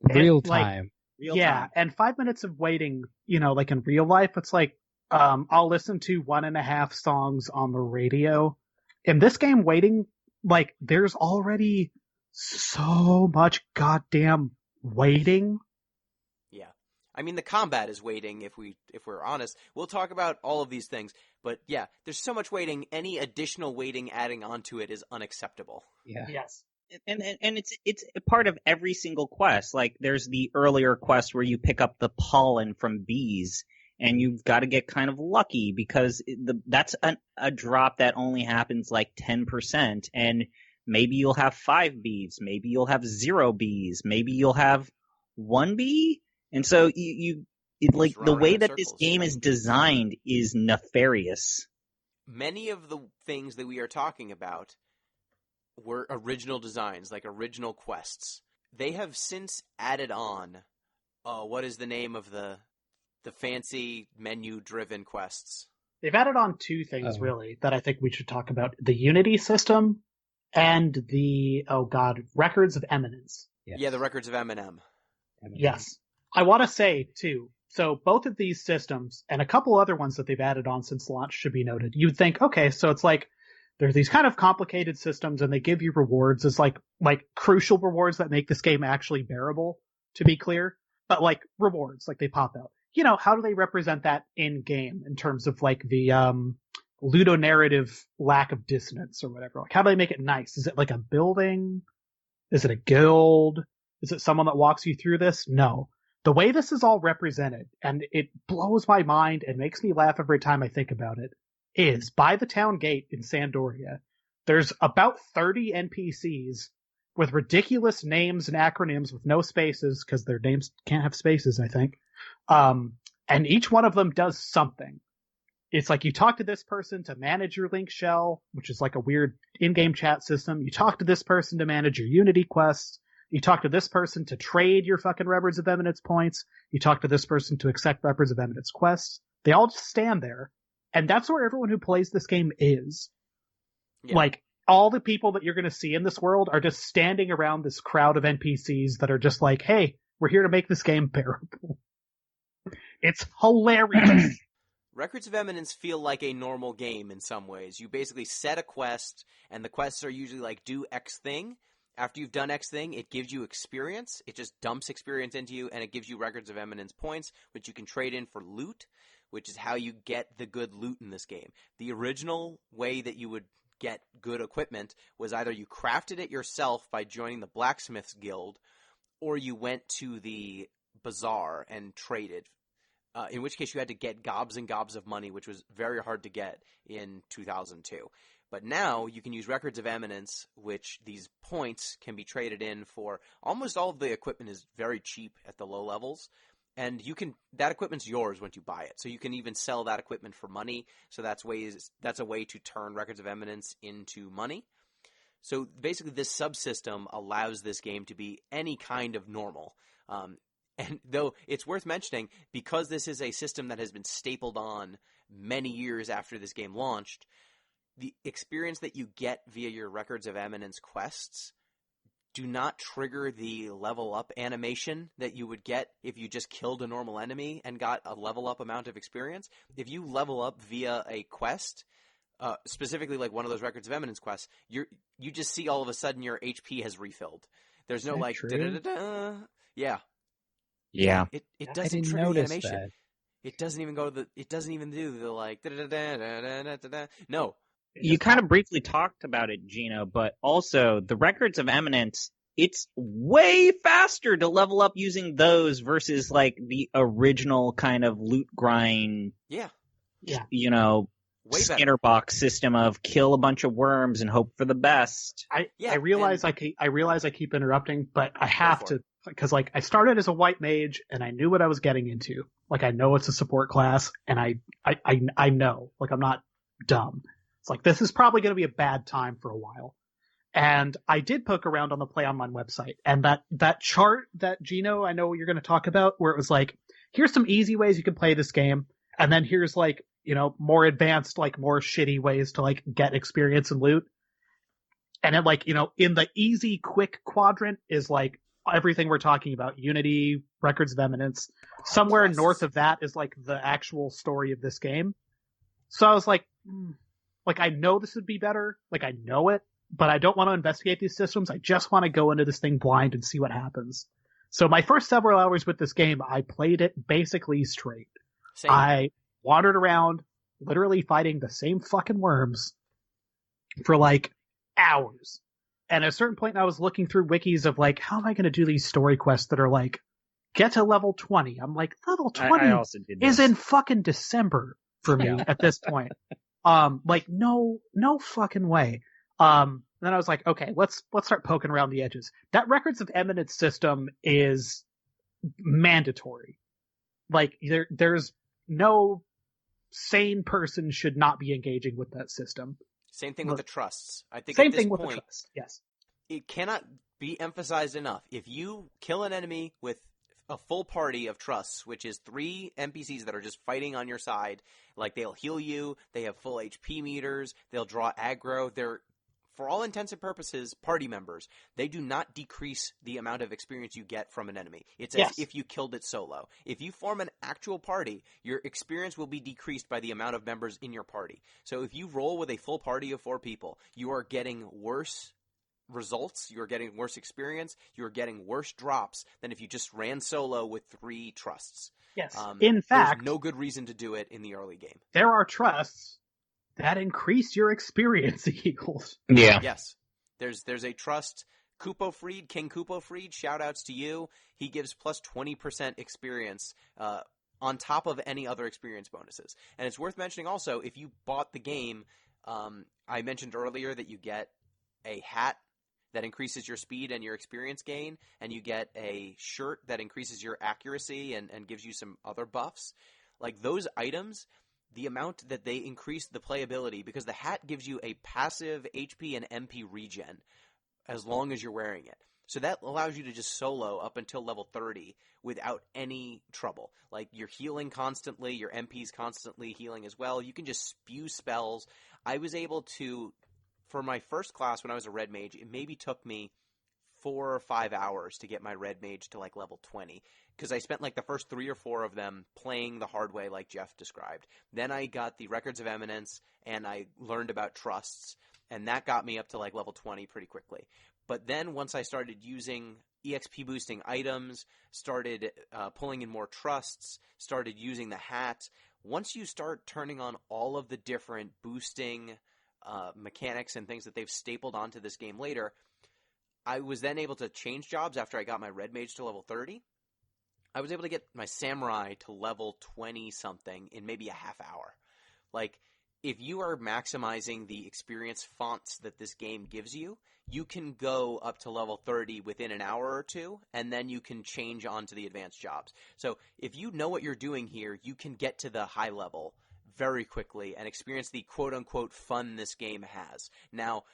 Real like, time. Real yeah, time. and 5 minutes of waiting, like in real life, it's like, I'll listen to 1.5 songs on the radio. In this game, waiting, like, there's already so much goddamn waiting. Yeah. I mean, the combat is waiting, if we're honest. We'll talk about all of these things, but yeah, there's so much waiting. Any additional waiting adding onto it is unacceptable. Yeah. Yes. And it's a part of every single quest. Like, there's the earlier quest where you pick up the pollen from bees, and you've got to get kind of lucky because that's a drop that only happens like 10%, and maybe you'll have 5 bees, maybe you'll have 0 bees, maybe you'll have 1 bee, and so you like the running way in that this circles. game is designed is nefarious. Many of the things that we are talking about were original designs, like original quests. They have since added on, what is the name of the fancy menu-driven quests? They've added on 2 things, Oh. really, that I think we should talk about. The Unity system and the, Records of Eminence. Yes. Yeah, the Records of Eminem. Yes. I want to say, too, so both of these systems and a couple other ones that they've added on since launch should be noted. You'd think, okay, so it's like there's these kind of complicated systems and they give you rewards as like crucial rewards that make this game actually bearable, to be clear. But like rewards, like they pop out. How do they represent that in game in terms of like the ludonarrative lack of dissonance or whatever? Like, how do they make it nice? Is it like a building? Is it a guild? Is it someone that walks you through this? No. The way this is all represented, and it blows my mind and makes me laugh every time I think about it, is by the town gate in Sandoria, there's about 30 NPCs with ridiculous names and acronyms with no spaces, because their names can't have spaces, I think. And each one of them does something. It's like you talk to this person to manage your link shell, which is like a weird in-game chat system. You talk to this person to manage your Unity quests. You talk to this person to trade your fucking Records of Eminence points. You talk to this person to accept Records of Eminence quests. They all just stand there. And that's where everyone who plays this game is. Yeah. Like, all the people that you're going to see in this world are just standing around this crowd of NPCs that are just like, hey, we're here to make this game bearable. It's hilarious. Records of Eminence feel like a normal game in some ways. You basically set a quest, and the quests are usually like, do X thing. After you've done X thing, it gives you experience. It just dumps experience into you, and it gives you Records of Eminence points, which you can trade in for loot, which is how you get the good loot in this game. The original way that you would get good equipment was either you crafted it yourself by joining the Blacksmith's Guild, or you went to the bazaar and traded. In which case you had to get gobs and gobs of money, which was very hard to get in 2002. But now you can use Records of Eminence, which these points can be traded in for. Almost all of the equipment is very cheap at the low levels, and that equipment's yours once you buy it. So you can even sell that equipment for money. So that's a way to turn Records of Eminence into money. So basically this subsystem allows this game to be any kind of normal. And though it's worth mentioning, because this is a system that has been stapled on many years after this game launched, the experience that you get via your Records of Eminence quests do not trigger the level up animation that you would get if you just killed a normal enemy and got a level up amount of experience. If you level up via a quest, specifically like one of those Records of Eminence quests, you just see all of a sudden your HP has refilled. There's no like, da-da-da-da. Yeah. Yeah. It I doesn't didn't trigger the notice animation. that. It doesn't even it doesn't even do the like da-da-da-da-da-da-da-da. No. You kind of briefly talked about it, Gino, but also the Records of Eminence, it's way faster to level up using those versus like the original kind of loot grind, Yeah. Way better. Skinner box system of kill a bunch of worms and hope for the best. I realize I keep interrupting, but I have to, because like I started as a white mage and I knew what I was getting into. Like I know it's a support class, and I know, like I'm not dumb. It's like this is probably going to be a bad time for a while. And I did poke around on the Play Online website, and that chart that Gino, I know you're going to talk about, where it was like, here's some easy ways you can play this game, and then here's like, more advanced, like more shitty ways to like get experience and loot. And then like, in the easy, quick quadrant is like everything we're talking about, Unity, Records of Eminence. Somewhere north of that is like the actual story of this game. So I was like, I know this would be better. Like I know it, but I don't want to investigate these systems. I just want to go into this thing blind and see what happens. So my first several hours with this game, I played it basically straight. Same. I wandered around, literally fighting the same fucking worms for like hours. And at a certain point, I was looking through wikis of like, how am I going to do these story quests that are like, get to level 20? I'm like, level 20 I also did is this. in fucking December for me at this point. Like no fucking way. Then I was like, okay, let's start poking around the edges. That Records of Eminence system is mandatory. Like there's no sane person should not be engaging with that system. Same thing with the trusts. I think Same at this thing with point, the trust. Yes. it cannot be emphasized enough. If you kill an enemy with a full party of trusts, which is 3 NPCs that are just fighting on your side, like they'll heal you, they have full HP meters, they'll draw aggro, they're, for all intents and purposes, party members. They do not decrease the amount of experience you get from an enemy. It's as if you killed it solo. If you form an actual party, your experience will be decreased by the amount of members in your party. So if you roll with a full party of 4 people, you are getting worse results, you're getting worse experience, you're getting worse drops than if you just ran solo with 3 trusts. Yes. In fact, there's no good reason to do it in the early game. there are trusts that increase your experience equals. Yeah. Yes. There's a trust, Kupo Freed, King Kupo Freed, shout outs to you. He gives plus 20% experience on top of any other experience bonuses. And it's worth mentioning also, if you bought the game, I mentioned earlier that you get a hat that increases your speed and your experience gain, and you get a shirt that increases your accuracy and gives you some other buffs. Like those items, the amount that they increase the playability, because the hat gives you a passive HP and MP regen as long as you're wearing it. So that allows you to just solo up until level 30 without any trouble. Like you're healing constantly, your MP's constantly healing as well. You can just spew spells. I was able to, for my first class when I was a red mage, it maybe took me 4 or 5 hours to get my red mage to like level 20, because I spent like the first 3 or 4 of them playing the hard way like Jeff described. Then I got the Records of Eminence and I learned about trusts, and that got me up to like level 20 pretty quickly. But then once I started using EXP boosting items, started pulling in more trusts, started using the hat, once you start turning on all of the different boosting mechanics and things that they've stapled onto this game later, I was then able to change jobs after I got my red mage to level 30. I was able to get my samurai to level 20-something in maybe a half hour. Like, if you are maximizing the experience fonts that this game gives you, you can go up to level 30 within an hour or two, and then you can change on to the advanced jobs. So if you know what you're doing here, you can get to the high level very quickly and experience the quote-unquote fun this game has. Now,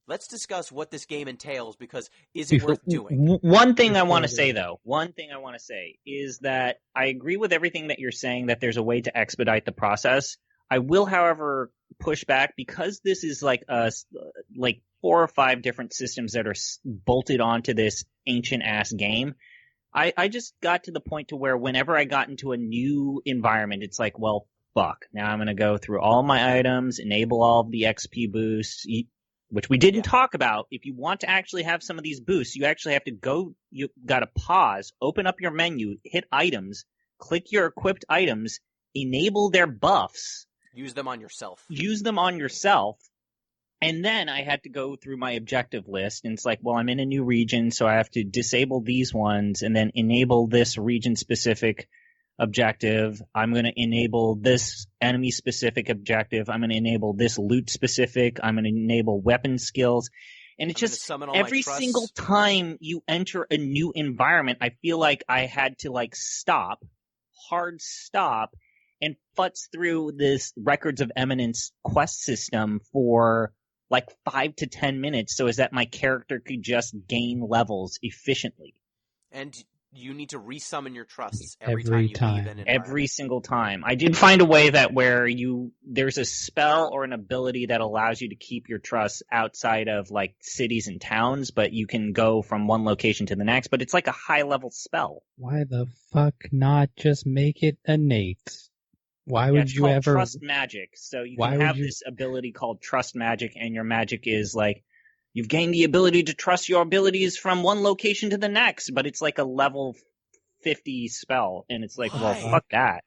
let's discuss what this game entails, because is it worth doing? One thing I want to say, though, is that I agree with everything that you're saying, that there's a way to expedite the process. I will, however, push back, because this is like 4 or 5 different systems that are bolted onto this ancient-ass game. I just got to the point to where whenever I got into a new environment, it's like, well, fuck. Now I'm going to go through all my items, enable all of the XP boosts, which we didn't talk about. If you want to actually have some of these boosts, you actually have to go, you got to pause, open up your menu, hit items, click your equipped items, enable their buffs. Use them on yourself. And then I had to go through my objective list, and it's like, well, I'm in a new region, so I have to disable these ones and then enable this region-specific objective. I'm going to enable this enemy-specific objective. I'm going to enable this loot-specific. I'm going to enable weapon skills. And it's just every single time you enter a new environment, I feel like I had to hard stop, and futz through this Records of Eminence quest system for like 5 to 10 minutes so as that my character could just gain levels efficiently. And you need to resummon your trusts every time you leave an environment. Every single time. I did find a way that where there's a spell or an ability that allows you to keep your trusts outside of like cities and towns, but you can go from one location to the next, but it's like a high level spell. Why the fuck not just make it innate? Why would it's you called ever trust magic? So you can have this ability called trust magic, and your magic is like you've gained the ability to trust your abilities from one location to the next, but it's like a level 50 spell, and it's like, well, fuck that.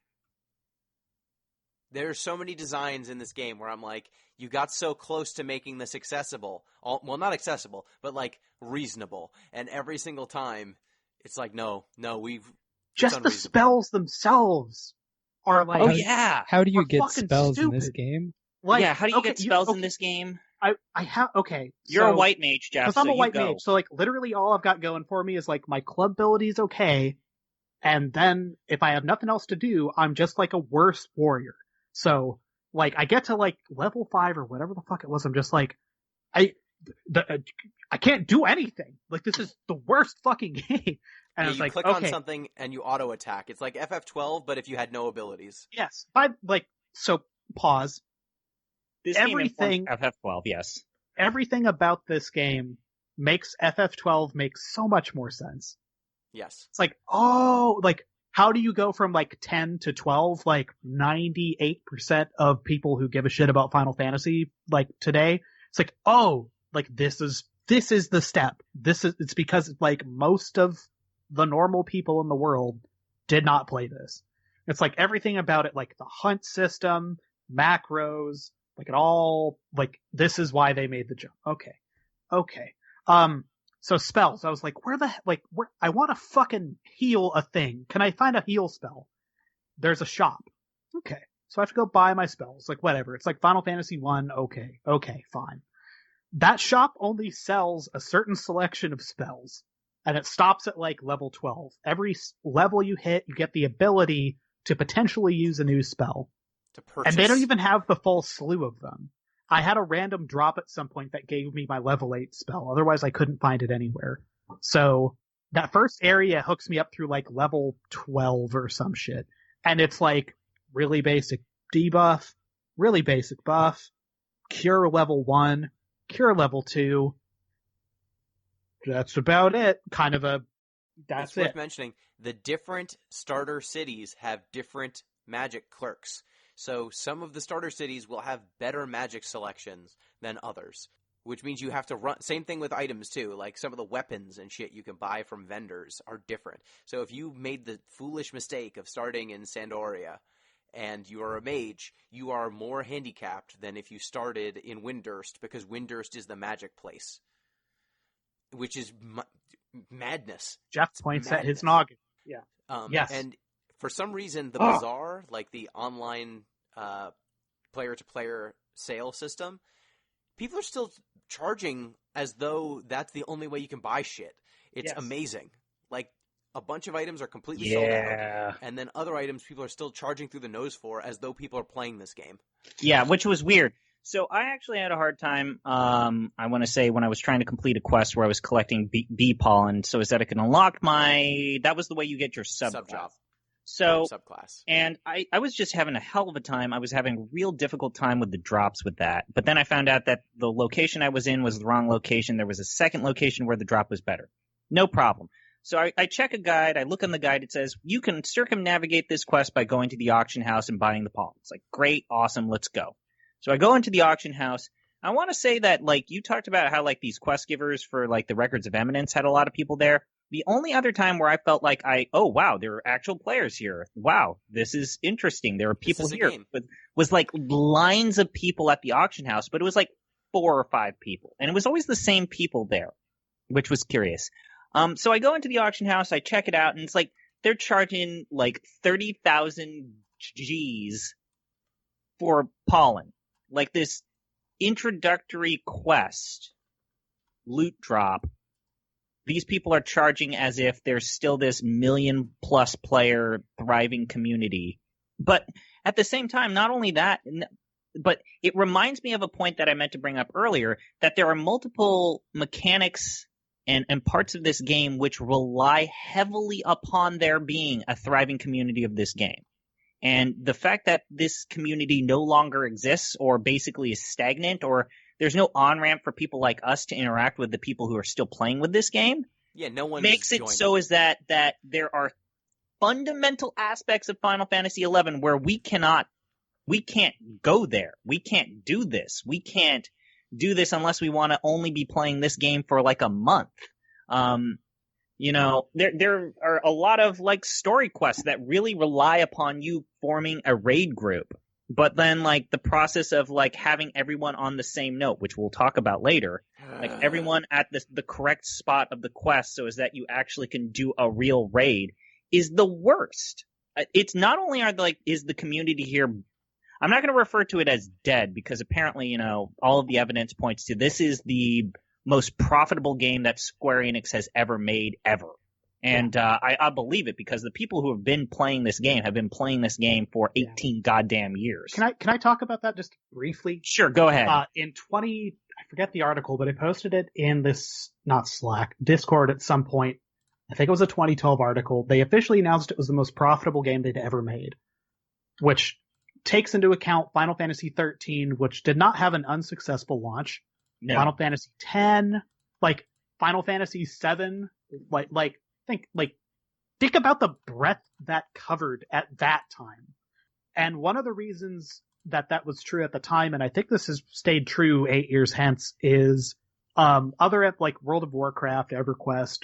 There's so many designs in this game where I'm like, you got so close to making this accessible. Well, not accessible, but like reasonable. And every single time, it's like, no, we've just the spells themselves are like, oh yeah, how do you get fucking spells stupid. in this game? Like, yeah, how do you get spells in this game? I have okay. You're a white mage, Jeff. Because I'm a white mage, so like literally all I've got going for me is like my club ability is okay, and then if I have nothing else to do, I'm just like a worse warrior. So like I get to like level 5 or whatever the fuck it was, I'm just like I can't do anything. Like this is the worst fucking game. And it's you like, click on something and you auto attack. It's like FF12, but if you had no abilities. Yes, so pause. This everything FF12, yes. Everything about this game makes FF12 make so much more sense. Yes. It's like, oh, like how do you go from like 10 to 12? Like 98% of people who give a shit about Final Fantasy like today, it's like, oh, like this is the step. It's because like most of the normal people in the world did not play this. It's like everything about it, like the hunt system, macros, like it all, like this is why they made the jump. Okay. So spells. I was like, where I want to fucking heal a thing. Can I find a heal spell? There's a shop. Okay. So I have to go buy my spells. Like whatever. It's like Final Fantasy 1. Okay, fine. That shop only sells a certain selection of spells, and it stops at like level 12. Every level you hit, you get the ability to potentially use a new spell. To purchase. And they don't even have the full slew of them. I had a random drop at some point that gave me my level 8 spell. Otherwise, I couldn't find it anywhere. So that first area hooks me up through like level 12 or some shit. And it's like really basic debuff, really basic buff, cure level 1, cure level 2. That's about it. That's it's worth mentioning, the different starter cities have different magic clerks. So some of the starter cities will have better magic selections than others, which means you have to run. Same thing with items too. Like some of the weapons and shit you can buy from vendors are different. So if you made the foolish mistake of starting in Sandoria and you are a mage, you are more handicapped than if you started in Windurst, because Windurst is the magic place, which is madness. Jeff points at his noggin. Yeah. Yes. And for some reason, the Bazaar, like the online player-to-player sale system, people are still charging as though that's the only way you can buy shit. It's amazing. Like, a bunch of items are completely sold out, and then other items people are still charging through the nose for as though people are playing this game. Yeah, which was weird. So I actually had a hard time, I want to say, when I was trying to complete a quest where I was collecting bee pollen, so is that I can unlock that was the way you get your sub-job. So, subclass. And I was just having a hell of a time. I was having a real difficult time with the drops with that. But then I found out that the location I was in was the wrong location. There was a second location where the drop was better. No problem. So I check a guide. I look on the guide. It says, you can circumnavigate this quest by going to the auction house and buying the pollen. It's like, great, awesome, let's go. So I go into the auction house. I want to say that, like, you talked about how, like, these quest givers for, like, the Records of Eminence had a lot of people there. The only other time where I felt like oh, wow, there are actual players here. Wow, this is interesting. There are people here. Was like lines of people at the auction house, but it was like 4 or 5 people. And it was always the same people there, which was curious. So I go into the auction house, I check it out, and it's like they're charging like 30,000 G's for pollen. Like this introductory quest loot drop. These people are charging as if there's still this 1 million+ player thriving community. But at the same time, not only that, but it reminds me of a point that I meant to bring up earlier, that there are multiple mechanics and parts of this game which rely heavily upon there being a thriving community of this game. And the fact that this community no longer exists or basically is stagnant, or there's no on-ramp for people like us to interact with the people who are still playing with this game, Yeah, no one makes it so is that there are fundamental aspects of Final Fantasy XI where we can't go there. We can't do this. We can't do this unless we want to only be playing this game for like a month. You know, there are a lot of like story quests that really rely upon you forming a raid group. But then like the process of like having everyone on the same note, which we'll talk about later, like everyone at the correct spot of the quest so as that you actually can do a real raid, is the worst. It's not only is the community here, I'm not going to refer to it as dead, because apparently, you know, all of the evidence points to this is the most profitable game that Square Enix has ever made, ever. And I believe it, because the people who have been playing this game have been playing this game for 18 goddamn years. Can I talk about that just briefly? Sure, go ahead. I forget the article, but I posted it in this, not Slack, Discord at some point. I think it was a 2012 article. They officially announced it was the most profitable game they'd ever made, which takes into account Final Fantasy 13, which did not have an unsuccessful launch. No. Final Fantasy 10, like Final Fantasy 7, think about the breadth that covered at that time. And one of the reasons that was true at the time, and I think this has stayed true 8 years hence, is other like World of Warcraft, EverQuest,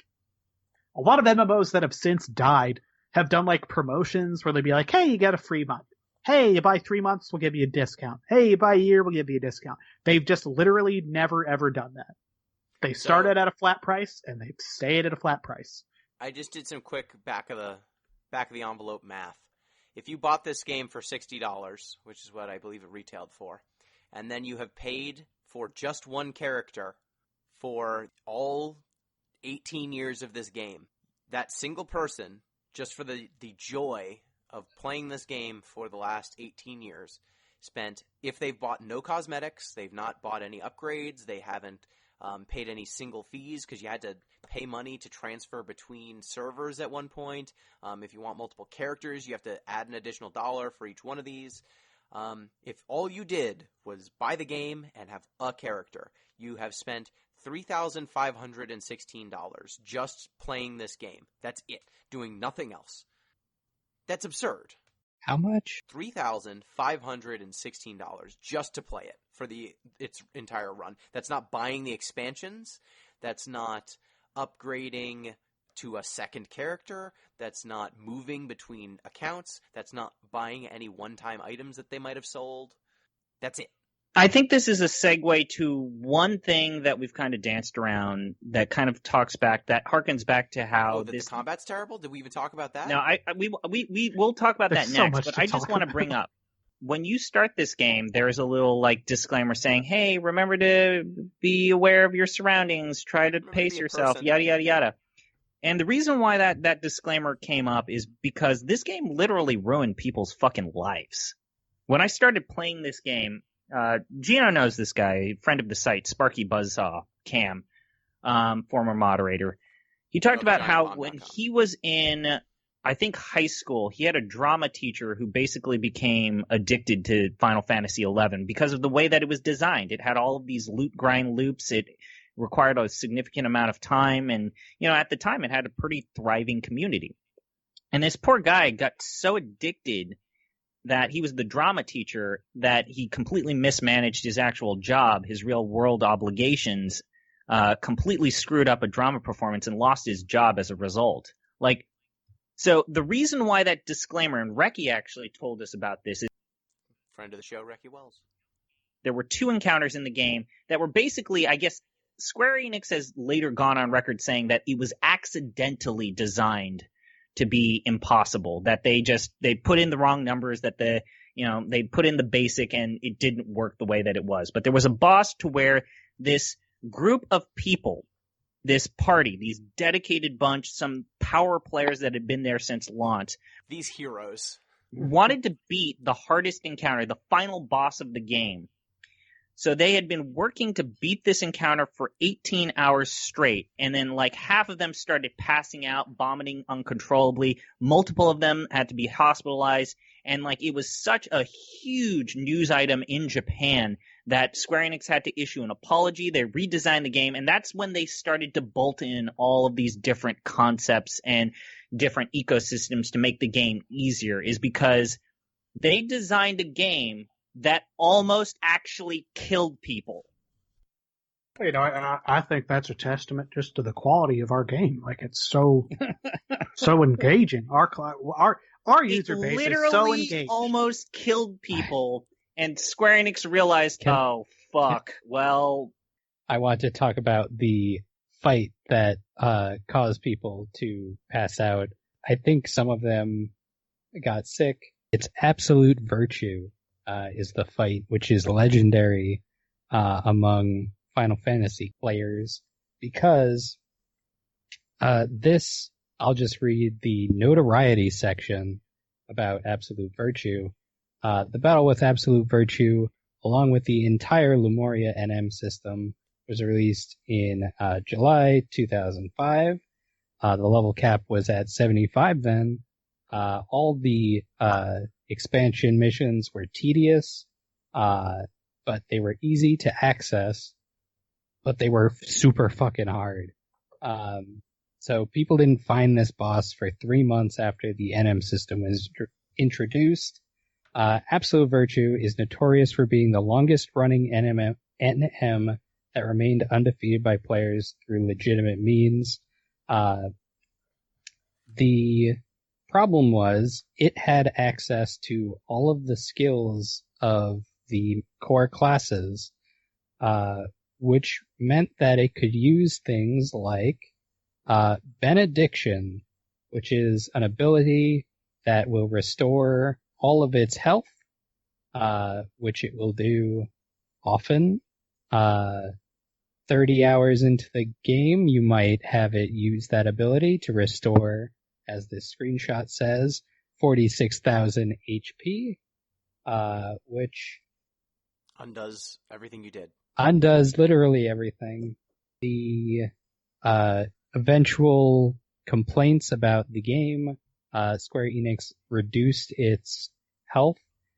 a lot of MMOs that have since died have done like promotions where they'd be like, hey, you get a free month. Hey, you buy 3 months, we'll give you a discount. Hey, you buy a year, we'll give you a discount. They've just literally never, ever done that. They started at a flat price, and they've stayed at a flat price. I just did some quick back of the envelope math. If you bought this game for $60, which is what I believe it retailed for, and then you have paid for just one character for all 18 years of this game, that single person, just for the joy of playing this game for the last 18 years, spent, if they've bought no cosmetics, they've not bought any upgrades, they haven't paid any single fees, because you had to pay money to transfer between servers at one point. If you want multiple characters, you have to add an additional $1 for each one of these. If all you did was buy the game and have a character, you have spent $3,516 just playing this game. That's it. Doing nothing else. That's absurd. How much? $3,516 just to play it for its entire run. That's not buying the expansions. That's not upgrading to a second character. That's not moving between accounts. That's not buying any one-time items that they might have sold. That's it. I think this is a segue to one thing that we've kind of danced around that kind of harkens back to how the combat's terrible? Did we even talk about that? No, we'll talk about There's that so next, much but to I just talk want to bring up, when you start this game, there's a little like disclaimer saying, hey, remember to be aware of your surroundings, try to pace yourself, yada, yada, yada. And the reason why that disclaimer came up is because this game literally ruined people's fucking lives. When I started playing this game, Gino knows this guy, friend of the site, Sparky Buzzsaw, Cam, former moderator. He talked about how when he was in, I think, high school, he had a drama teacher who basically became addicted to Final Fantasy XI because of the way that it was designed. It had all of these loot grind loops. It required a significant amount of time. And, you know, at the time, it had a pretty thriving community. And this poor guy got so addicted that he was the drama teacher that he completely mismanaged his actual job, his real world obligations, completely screwed up a drama performance and lost his job as a result. Like, so the reason why that disclaimer, and Reki actually told us about this, is friend of the show, Reki Wells. There were 2 encounters in the game that were basically, I guess, Square Enix has later gone on record saying that it was accidentally designed to be impossible, that they put in the wrong numbers, that they put in the basic and it didn't work the way that it was. But there was a boss to where this group of people, this party, these dedicated bunch, some power players that had been there since launch, these heroes, wanted to beat the hardest encounter, the final boss of the game. So they had been working to beat this encounter for 18 hours straight, and then like half of them started passing out, vomiting uncontrollably. Multiple of them had to be hospitalized, and like it was such a huge news item in Japan that Square Enix had to issue an apology. They redesigned the game, and that's when they started to bolt in all of these different concepts and different ecosystems to make the game easier, is because they designed a game that almost actually killed people. You know, I think that's a testament just to the quality of our game. Like, it's so engaging. Our user base is so literally engaged. almost killed people, and Square Enix realized, oh, fuck, well... I want to talk about the fight that caused people to pass out. I think some of them got sick. It's Absolute Virtue is the fight, which is legendary among Final Fantasy players, because I'll just read the notoriety section about Absolute Virtue. The battle with Absolute Virtue, along with the entire Lemuria NM system, was released in July 2005. The level cap was at 75 then. All the expansion missions were tedious, but they were easy to access, but they were super fucking hard. So people didn't find this boss for 3 months after the NM system was introduced. Absolute Virtue is notorious for being the longest running NM that remained undefeated by players through legitimate means. The problem was it had access to all of the skills of the core classes, which meant that it could use things like Benediction, which is an ability that will restore all of its health, which it will do often. 30 hours into the game, you might have it use that ability to restore, as this screenshot says, 46,000 HP, which undoes everything you did. Undoes literally everything. The eventual complaints about the game, Square Enix reduced its health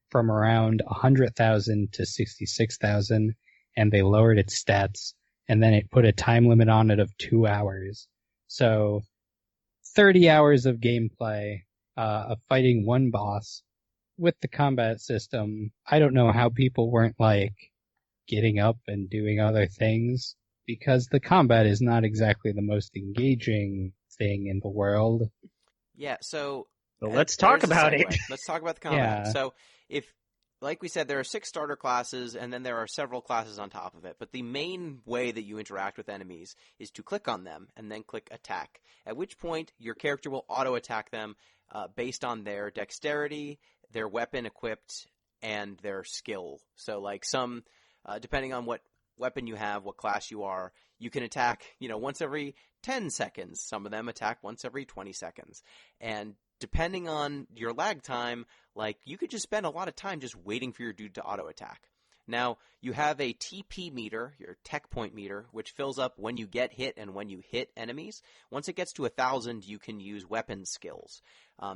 from around 100,000 to 66,000, and they lowered its stats, and then it put a time limit on it of 2 hours. So 30 hours of gameplay, of fighting one boss with the combat system. I don't know how people weren't like getting up and doing other things, because the combat is not exactly the most engaging thing in the world. Yeah, so let's talk about it. Let's talk about the combat. Yeah. So if, like we said, there are 6 starter classes, and then there are several classes on top of it. But the main way that you interact with enemies is to click on them and then click attack, at which point your character will auto-attack them based on their dexterity, their weapon equipped, and their skill. So like some, depending on what weapon you have, what class you are, you can attack, once every 10 seconds. Some of them attack once every 20 seconds. And depending on your lag time, like, you could just spend a lot of time just waiting for your dude to auto-attack. Now, you have a TP meter, your tech point meter, which fills up when you get hit and when you hit enemies. Once it gets to 1,000, you can use weapon skills.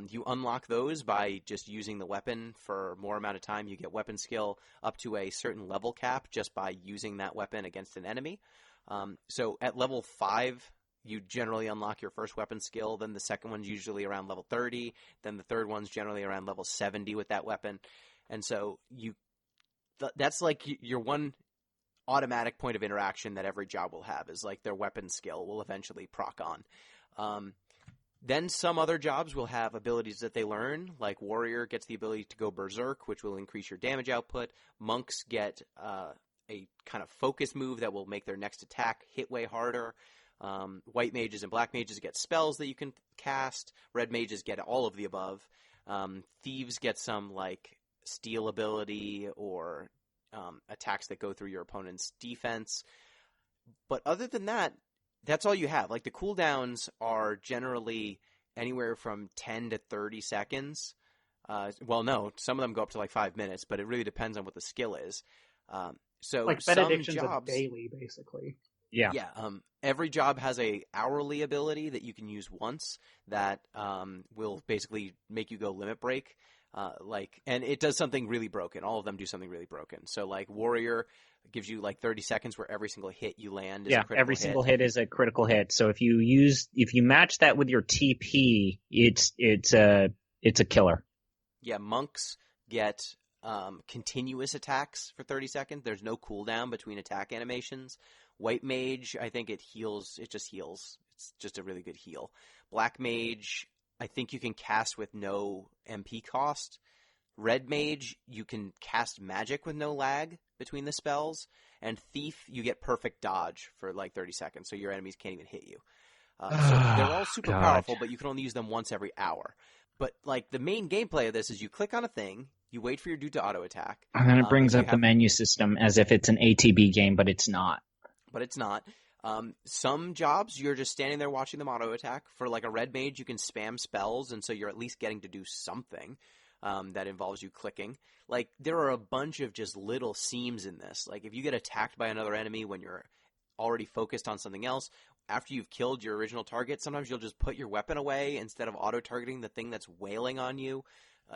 You unlock those by just using the weapon for more amount of time. You get weapon skill up to a certain level cap just by using that weapon against an enemy. So at level 5, you generally unlock your first weapon skill, then the second one's usually around level 30, then the third one's generally around level 70 with that weapon. And so that's like your one automatic point of interaction that every job will have, is like their weapon skill will eventually proc on. Then some other jobs will have abilities that they learn, like Warrior gets the ability to go Berserk, which will increase your damage output. Monks get a kind of focus move that will make their next attack hit way harder. White mages and black mages get spells that you can cast. Red mages get all of the above. Thieves get some like steal ability or attacks that go through your opponent's defense. But other than that, that's all you have. Like, the cooldowns are generally anywhere from 10 to 30 seconds. Well, no, some of them go up to like 5 minutes, but it really depends on what the skill is. So Like some benedictions jobs, of daily, basically. Yeah. yeah, every job has a hourly ability that you can use once that will basically make you go limit break. And it does something really broken. All of them do something really broken. So like Warrior gives you like 30 seconds where every single hit you land is a critical every hit. single hit is a critical hit. So if you match that with your TP, it's a killer. Yeah, monks get continuous attacks for 30 seconds. There's no cooldown between attack animations. White mage, I think it heals. It just heals. It's just a really good heal. Black mage, I think you can cast with no MP cost. Red mage, you can cast magic with no lag between the spells. And thief, you get perfect dodge for like 30 seconds, so your enemies can't even hit you. So they're all super powerful, but you can only use them once every hour. But like the main gameplay of this is you click on a thing, you wait for your dude to auto attack. And then it brings up the menu system as if it's an ATB game, but it's not. But it's not. Some jobs, you're just standing there watching them auto attack. For like a red mage, you can spam spells, and so you're at least getting to do something that involves you clicking. Like, there are a bunch of just little seams in this. Like, if you get attacked by another enemy when you're already focused on something else, after you've killed your original target, sometimes you'll just put your weapon away instead of auto-targeting the thing that's wailing on you.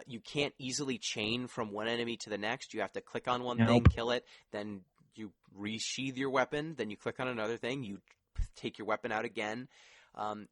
You can't easily chain from one enemy to the next. You have to click on one thing, kill it, then you resheath your weapon, then you click on another thing, you take your weapon out again.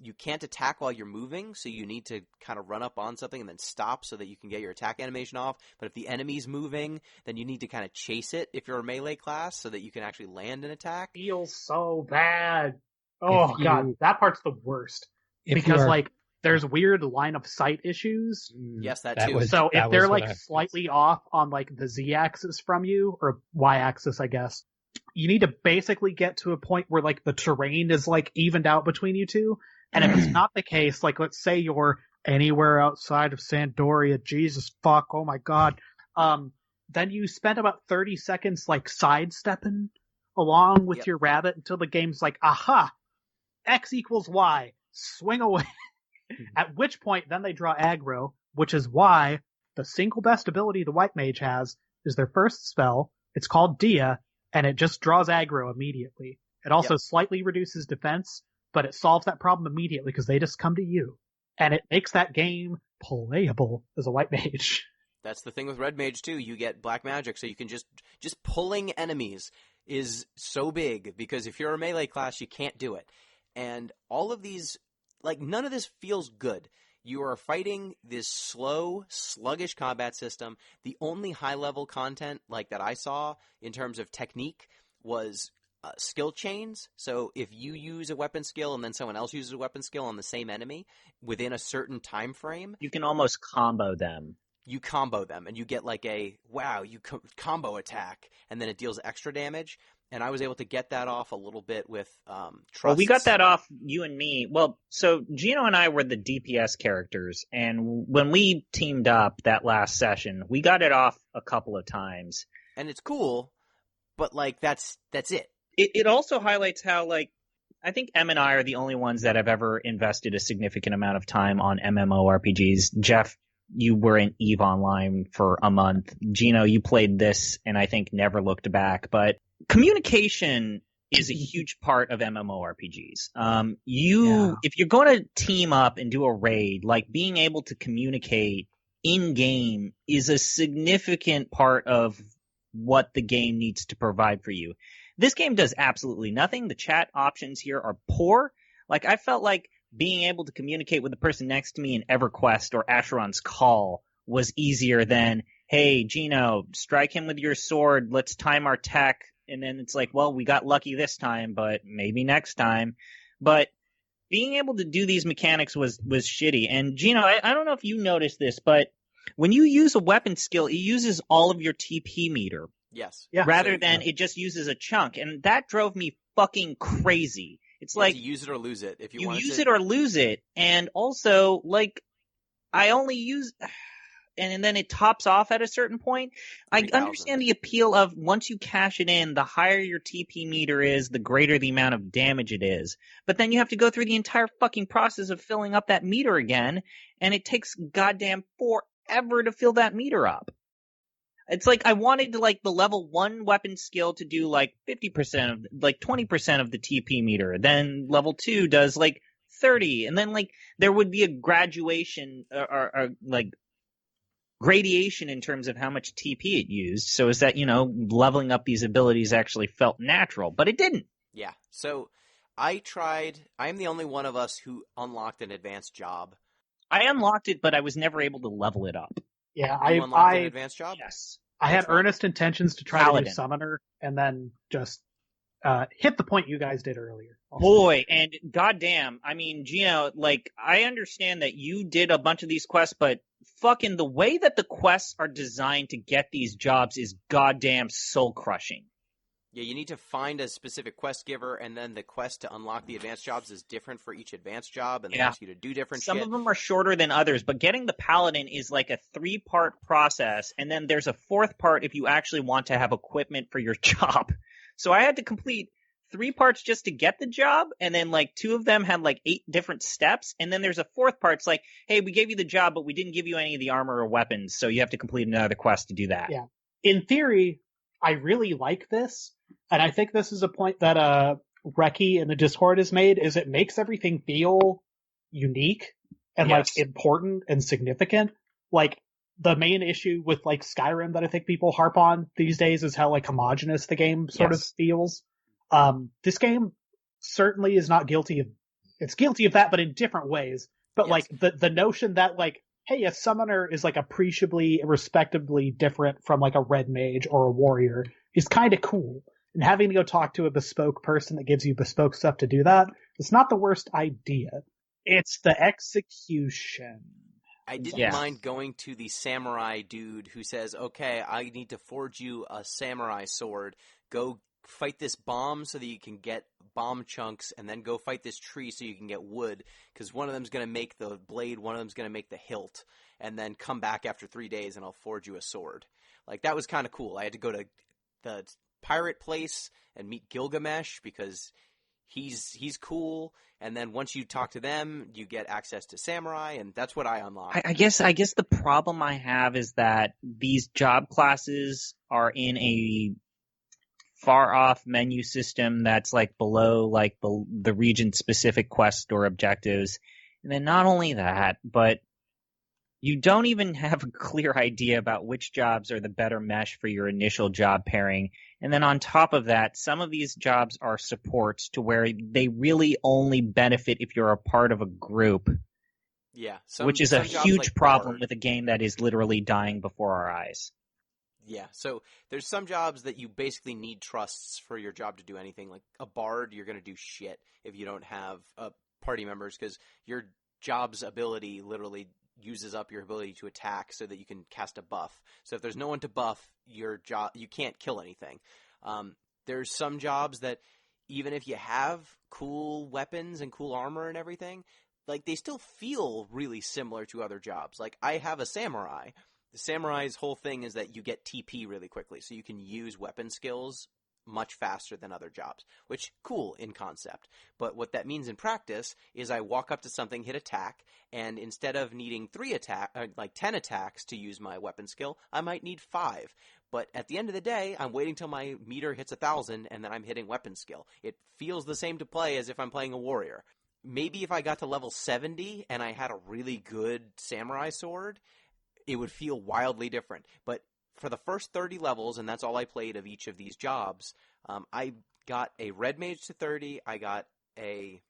You can't attack while you're moving, so you need to kind of run up on something and then stop so that you can get your attack animation off. But if the enemy's moving, then you need to kind of chase it if you're a melee class so that you can actually land an attack. Feels so bad. Oh, God, that part's the worst. Because, like, there's weird line of sight issues. Yes, that too. So if they're, like, slightly off on, like, the Z-axis from you, or Y-axis, I guess, you need to basically get to a point where, like, the terrain is, like, evened out between you two. And if it's not the case, like, let's say you're anywhere outside of Sandoria, Jesus fuck, oh my God, then you spend about 30 seconds, like, sidestepping along with your rabbit until the game's like, aha, X equals Y, swing away. At which point, then they draw aggro, which is why the single best ability the white mage has is their first spell. It's called Dia, and it just draws aggro immediately. It also slightly reduces defense, but it solves that problem immediately because they just come to you. And it makes that game playable as a white mage. That's the thing with red mage too. You get black magic, so you can just pulling enemies is so big because if you're a melee class, you can't do it. And all of these, like, none of this feels good. You are fighting this slow, sluggish combat system. The only high-level content, like, that I saw in terms of technique was skill chains. So if you use a weapon skill and then someone else uses a weapon skill on the same enemy within a certain time frame, you can almost combo them. You combo them, and you get like a, wow, you combo attack, and then it deals extra damage. And I was able to get that off a little bit with trusts. Well, we got that off, you and me. Well, so Gino and I were the DPS characters, and when we teamed up that last session, we got it off a couple of times. And it's cool, but, like, that's it. It also highlights how, like, I think Em and I are the only ones that have ever invested a significant amount of time on MMORPGs. Jeff, you were in EVE Online for a month. Gino, you played this and I think never looked back. But communication is a huge part of MMORPGs. If you're going to team up and do a raid, like, being able to communicate in-game is a significant part of what the game needs to provide for you. This game does absolutely nothing. The chat options here are poor. Like, I felt like being able to communicate with the person next to me in EverQuest or Asheron's Call was easier than, hey, Gino, strike him with your sword, let's time our tech, and then it's like, well, we got lucky this time, but maybe next time. But being able to do these mechanics was shitty. And Gino, I don't know if you noticed this, but when you use a weapon skill, it uses all of your TP meter. Yes. Yeah. Rather than it just uses a chunk. And that drove me fucking crazy. It's you like, have to use it or lose it. If you use it or lose it. And also, like, I only use, and then it tops off at a certain point. I understand the appeal of once you cash it in, the higher your TP meter is, the greater the amount of damage it is. But then you have to go through the entire fucking process of filling up that meter again, and it takes goddamn forever to fill that meter up. It's like I wanted like the level 1 weapon skill to do like 50% of like 20% of the TP meter. Then level 2 does like 30, and then like there would be a graduation or like gradation in terms of how much TP it used. So is that, leveling up these abilities actually felt natural, but it didn't. Yeah. So I am the only one of us who unlocked an advanced job. I unlocked it, but I was never able to level it up. Yeah, You unlocked an advanced job? Yes. I had Which one? earnest intentions to try to Paladin. do Summoner, and then just hit the point you guys did earlier. Boy, and goddamn, I mean, Gino, like, I understand that you did a bunch of these quests, but fucking the way that the quests are designed to get these jobs is goddamn soul-crushing. Yeah, you need to find a specific quest giver, and then the quest to unlock the advanced jobs is different for each advanced job, and they ask you to do different Some shit. of them are shorter than others, but getting the Paladin is like a 3-part process, and then there's a 4th part if you actually want to have equipment for your job. So I had to complete 3 parts just to get the job, and then like 2 of them had like 8 different steps, and then there's a 4th part. It's like, hey, we gave you the job, but we didn't give you any of the armor or weapons, so you have to complete another quest to do that. Yeah. In theory, I really like this, and I think this is a point that Reki in the Discord has made, is it makes everything feel unique and like important and significant. Like the main issue with like Skyrim that I think people harp on these days is how like homogenous the game sort of feels. This game certainly is not guilty of, it's guilty of that, but in different ways. But like the notion that like, hey, a summoner is like appreciably, respectably different from like a red mage or a warrior is kind of cool. And having to go talk to a bespoke person that gives you bespoke stuff to do that, it's not the worst idea. It's the execution. I didn't mind going to the samurai dude who says, okay, I need to forge you a samurai sword. Go fight this bomb so that you can get bomb chunks, and then go fight this tree so you can get wood, because one of them's going to make the blade, one of them's going to make the hilt, and then come back after 3 days and I'll forge you a sword. Like, that was kind of cool. I had to go to the pirate place and meet Gilgamesh because he's cool, and then once you talk to them, you get access to samurai, and that's what I unlocked. I guess the problem I have is that these job classes are in a far off menu system that's like below like the region specific quest or objectives. And then not only that, but you don't even have a clear idea about which jobs are the better mesh for your initial job pairing. And then on top of that, some of these jobs are supports to where they really only benefit if you're a part of a group. Yeah. Which is a huge like problem Bard. with a game that is literally dying before our eyes. Yeah, so there's some jobs that you basically need trusts for your job to do anything. Like a bard, you're going to do shit if you don't have party members, because your job's ability literally uses up your ability to attack so that you can cast a buff. So if there's no one to buff your job, you can't kill anything. There's some jobs that even if you have cool weapons and cool armor and everything, like they still feel really similar to other jobs. Like I have a samurai. The samurai's whole thing is that you get TP really quickly, so you can use weapon skills much faster than other jobs, which cool in concept. But what that means in practice is I walk up to something, hit attack, and instead of needing 10 attacks to use my weapon skill, I might need 5. But at the end of the day, I'm waiting till my meter hits 1,000, and then I'm hitting weapon skill. It feels the same to play as if I'm playing a warrior. Maybe if I got to level 70 and I had a really good samurai sword, it would feel wildly different. But for the first 30 levels, and that's all I played of each of these jobs, I got a red mage to 30, I got a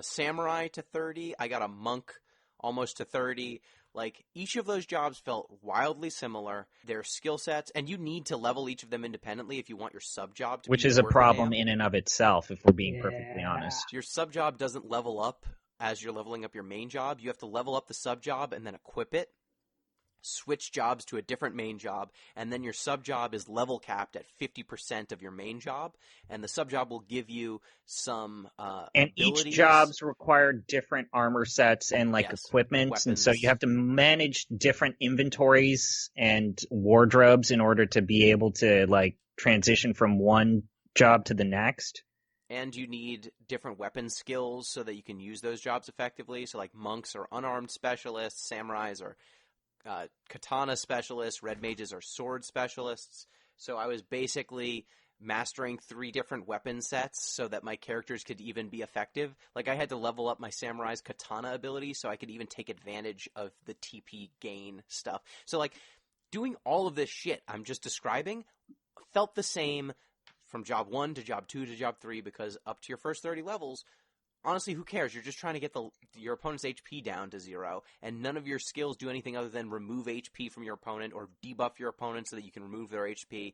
samurai to 30, I got a monk almost to 30. Like, each of those jobs felt wildly similar. Their skill sets, and you need to level each of them independently if you want your sub-job to Which be is a worth problem damn. in and of itself, if we're being perfectly honest. Your sub-job doesn't level up as you're leveling up your main job. You have to level up the sub-job and then equip it, switch jobs to a different main job, and then your sub-job is level capped at 50% of your main job, and the sub-job will give you some and abilities. Each jobs require different armor sets and equipment, weapons. And so you have to manage different inventories and wardrobes in order to be able to transition from one job to the next. And you need different weapon skills so that you can use those jobs effectively. So like monks are unarmed specialists, samurais are katana specialists. Red mages are sword specialists. So I was basically mastering 3 different weapon sets so that my characters could even be effective. Like, I had to level up my samurai's katana ability so I could even take advantage of the TP gain stuff. So, like, doing all of this shit I'm just describing felt the same from job 1 to job 2 to job 3, because up to your first 30 levels, honestly, who cares? You're just trying to get your opponent's HP down to 0, and none of your skills do anything other than remove HP from your opponent or debuff your opponent so that you can remove their HP.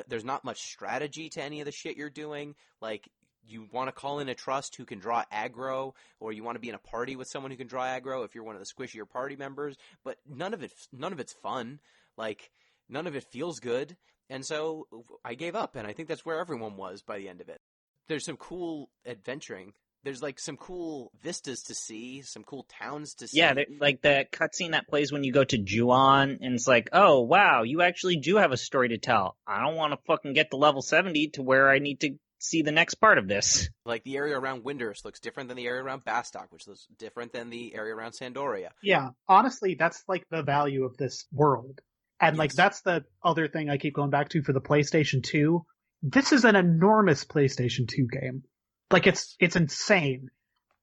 There's not much strategy to any of the shit you're doing. Like, you want to call in a trust who can draw aggro, or you want to be in a party with someone who can draw aggro if you're one of the squishier party members, but none of it's fun. Like, none of it feels good, and so I gave up, and I think that's where everyone was by the end of it. There's some cool adventuring. There's, like, some cool vistas to see, some cool towns to see. Yeah, like the cutscene that plays when you go to Juon, and it's like, oh, wow, you actually do have a story to tell. I don't want to fucking get to level 70 to where I need to see the next part of this. Like, the area around Windurst looks different than the area around Bastok, which looks different than the area around Sandoria. Yeah, honestly, that's, like, the value of this world. And, like, that's the other thing I keep going back to for the PlayStation 2. This is an enormous PlayStation 2 game. Like, it's insane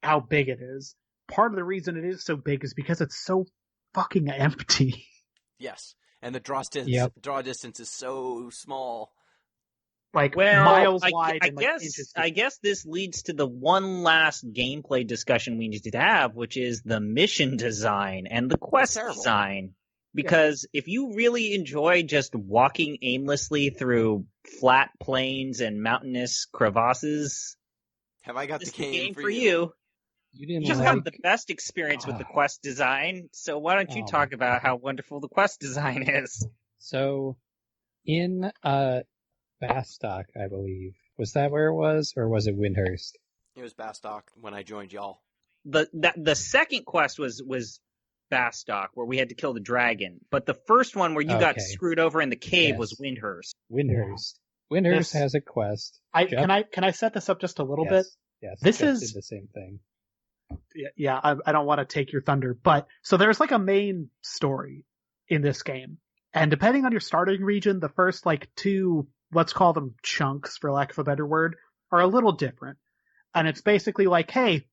how big it is. Part of the reason it is so big is because it's so fucking empty. Yes, and the draw distance is so small. Like, well, miles wide and, like, guess, inches. I guess this leads to the one last gameplay discussion we need to have, which is the mission design and the quest design. Because if you really enjoy just walking aimlessly through flat plains and mountainous crevasses, have I got the game for you? You just have the best experience with the quest design, so why don't you talk about how wonderful the quest design is? So, in Bastok, I believe, was that where it was, or was it Windhurst? It was Bastok when I joined y'all. The second quest was Bastok, where we had to kill the dragon, but the first one where you got screwed over in the cave was Windhurst. Windhurst has a quest. Can I set this up just a little bit? Yes, this Jeff is did the same thing. Yeah, I don't want to take your thunder, but so there's like a main story in this game, and depending on your starting region, the first like 2, let's call them chunks for lack of a better word, are a little different. And it's basically like, hey,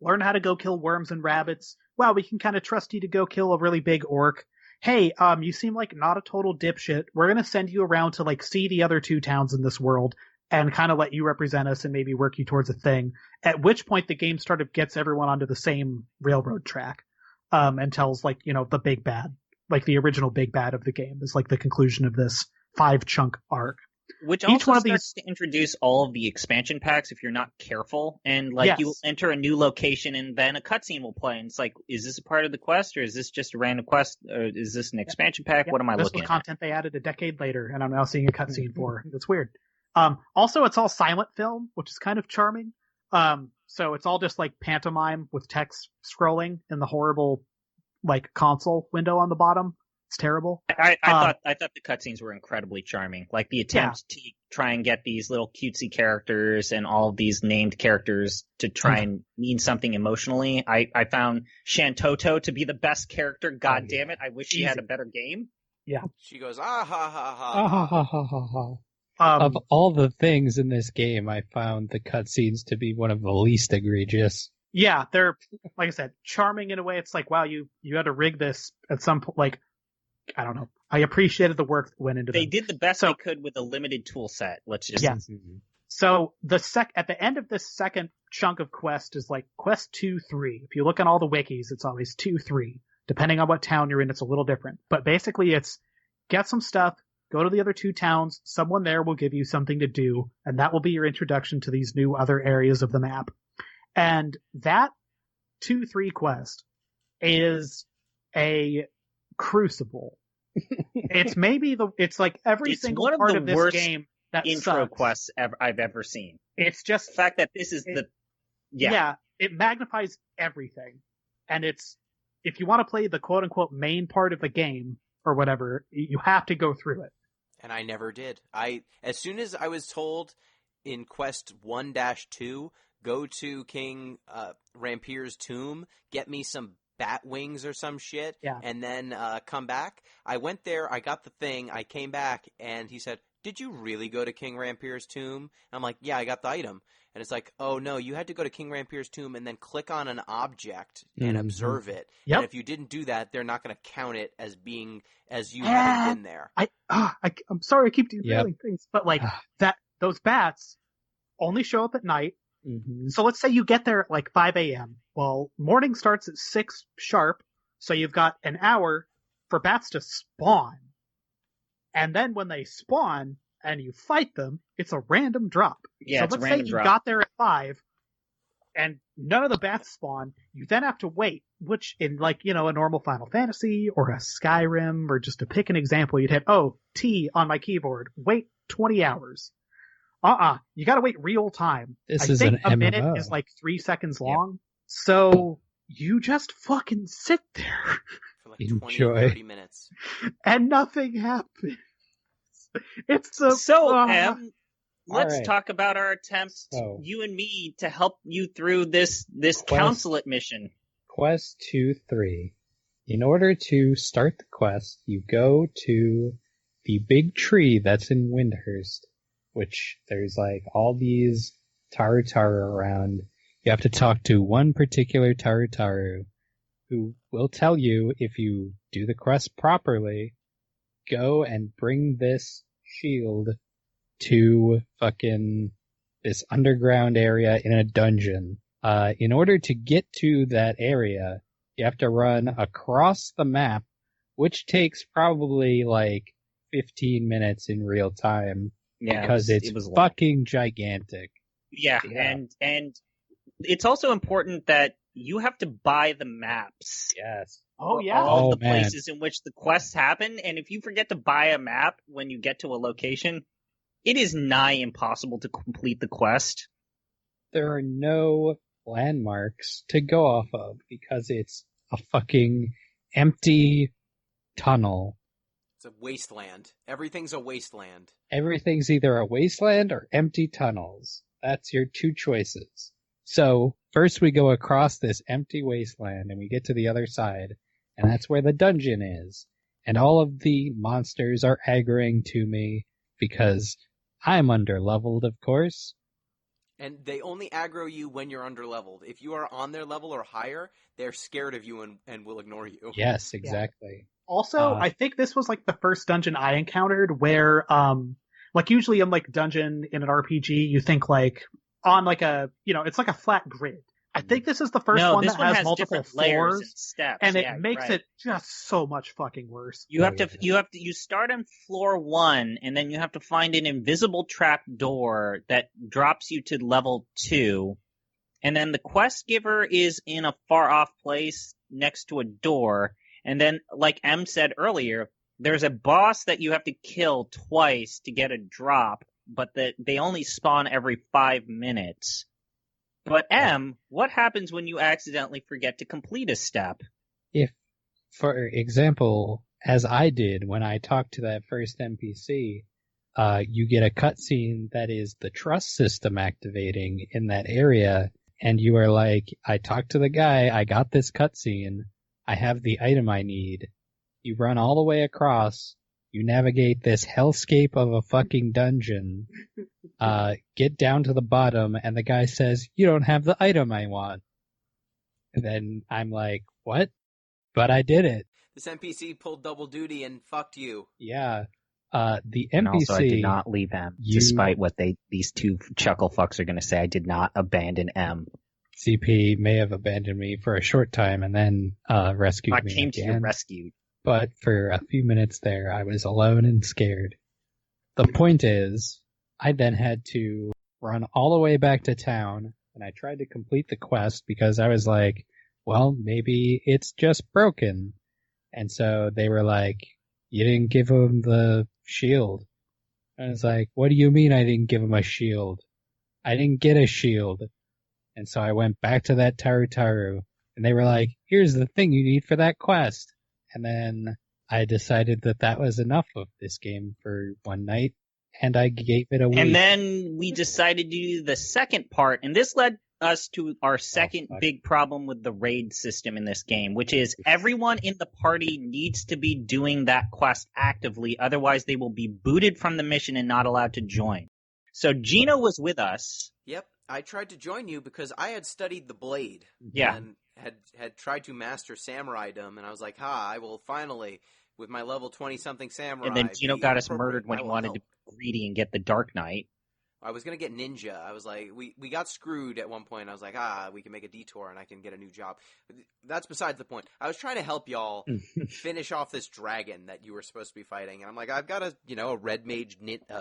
learn how to go kill worms and rabbits. Wow, we can kind of trust you to go kill a really big orc. Hey, you seem like not a total dipshit. We're going to send you around to like see the other 2 towns in this world and kind of let you represent us and maybe work you towards a thing. At which point the game sort of gets everyone onto the same railroad track, and tells like, you know, the big bad, like the original big bad of the game is like the conclusion of this 5-chunk arc. Which also starts to introduce all of the expansion packs if you're not careful. And, like, you enter a new location and then a cutscene will play. And it's like, is this a part of the quest, or is this just a random quest? Or is this an expansion pack? What am I looking at? This was content they added a decade later, and I'm now seeing a cutscene for. It's weird. Also, it's all silent film, which is kind of charming. So it's all just, like, pantomime with text scrolling in the horrible, like, console window on the bottom. It's terrible. I thought the cutscenes were incredibly charming. Like the attempt to try and get these little cutesy characters and all of these named characters to try and mean something emotionally. I found Shantoto to be the best character. God damn it! I wish she had a better game. Yeah. She goes ah ha ha ha. Ah, ha, ha, ha, ha, ha. Of all the things in this game, I found the cutscenes to be one of the least egregious. Yeah, they're, like I said, charming in a way. It's like, wow, you had to rig this at some point. Like, I don't know. I appreciated the work that went into They did the best they could with a limited tool set. Let's just So at the end of this second chunk of quest is like quest 2-3. If you look on all the wikis, it's always 2-3. Depending on what town you're in, it's a little different. But basically it's get some stuff, go to the other 2 towns, someone there will give you something to do, and that will be your introduction to these new other areas of the map. And that 2-3 quest is a crucible. It's like every single part of this game that intro sucks. Quests I've ever seen. It's just the fact that this is it magnifies everything. And it's, if you want to play the quote unquote main part of the game or whatever, you have to go through it. And I never did. As soon as I was told in quest 1-2, go to King Rampier's tomb, get me some bat wings or some shit, Yeah. and then come back. I went there, I got the thing, I came back, and he said, "Did you really go to King Rampier's tomb?" And I'm like, "Yeah, I got the item." And it's like, "Oh no, you had to go to King Rampier's tomb and then click on an object and observe it. Yep. And if you didn't do that, they're not going to count it as you having been there." I'm sorry I keep derailing things, but like those bats only show up at night. Mm-hmm. So let's say you get there at like 5 a.m. Well, morning starts at 6 sharp, so you've got an hour for bats to spawn. And then when they spawn and you fight them, it's a random drop. Yeah, so it's a let's say random you drop. got there at 5 and none of the bats spawn. You then have to wait, which in like, a normal Final Fantasy or a Skyrim, or just to pick an example, you'd hit, T on my keyboard, wait 20 hours. You gotta wait real time. This I is think an a minute MMO. is like 3 seconds long. So you just fucking sit there For like 20, Enjoy. 30 minutes. and nothing happens. It's Em, let's right. talk about our attempts, So- you and me, to help you through this Quest- consulate mission. Quest 2-3. In order to start the quest, you go to the big tree that's in Windhurst, which there's like all these Tarutaru around. You have to talk to one particular Tarutaru who will tell you, if you do the quest properly, go and bring this shield to fucking this underground area in a dungeon. In order to get to that area, you have to run across the map, which takes probably like 15 minutes in real time. Yeah, Because it was long. fucking gigantic. Yeah, Yeah. and it's also important that you have to buy the maps. Yes. For yeah. all Oh, the man. places in which the quests happen, and if you forget to buy a map when you get to a location, it is nigh impossible to complete the quest. There are no landmarks to go off of because it's a fucking empty tunnel. It's a wasteland. Everything's a wasteland. Everything's either a wasteland or empty tunnels. That's your two choices. So, first we go across this empty wasteland and we get to the other side, and that's where the dungeon is. And all of the monsters are aggroing to me because I'm underleveled, of course. And they only aggro you when you're underleveled. If you are on their level or higher, they're scared of you and will ignore you. Yes, exactly. Also, I think this was like the first dungeon I encountered where, like usually in like dungeon in an RPG, you think like on like a, it's like a flat grid. I think this is the first No, one this that one has has multiple different layers and floors, steps, and it yeah, makes right. it just so much fucking worse. You have Oh, to, yeah. you start on floor 1, and then you have to find an invisible trap door that drops you to level 2, and then the quest giver is in a far off place next to a door, and then, like M said earlier, there's a boss that you have to kill twice to get a drop, but that they only spawn every 5 minutes. But M, what happens when you accidentally forget to complete a step? If, for example, as I did when I talked to that first NPC, you get a cutscene that is the trust system activating in that area, and you are like, I talked to the guy, I got this cutscene, I have the item I need. You run all the way across, you navigate this hellscape of a fucking dungeon, get down to the bottom, and the guy says, you don't have the item I want. And then I'm like, what? But I did it. This NPC pulled double duty and fucked you. Yeah. The NPC. And also, I did not leave M, you- despite what these two chuckle fucks are going to say. I did not abandon M. CP may have abandoned me for a short time and then rescued I me came to again. your rescue. But for a few minutes there, I was alone and scared. The point is, I then had to run all the way back to town, and I tried to complete the quest because I was like, well, maybe it's just broken. And so they were like, you didn't give him the shield. And I was like, what do you mean I didn't give him a shield? I didn't get a shield. And so I went back to that Tarutaru, and they were like, here's the thing you need for that quest. And then I decided that that was enough of this game for one night, and I gave it a week. And then we decided to do the second part, and this led us to our second fuck. big problem with the raid system in this game, which is everyone in the party needs to be doing that quest actively, otherwise they will be booted from the mission and not allowed to join. So Gino was with us. Yep, I tried to join you because I had studied the blade. Yeah. And had tried to master samuraidom, and I was like, I will finally, with my level 20-something samurai. And then Gino got us appropriate. murdered when I he will wanted help. to be greedy and get the Dark Knight. I was going to get ninja. I was like, we got screwed at one point. I was like, we can make a detour and I can get a new job. That's besides the point. I was trying to help y'all finish off this dragon that you were supposed to be fighting. And I'm like, I've got a red mage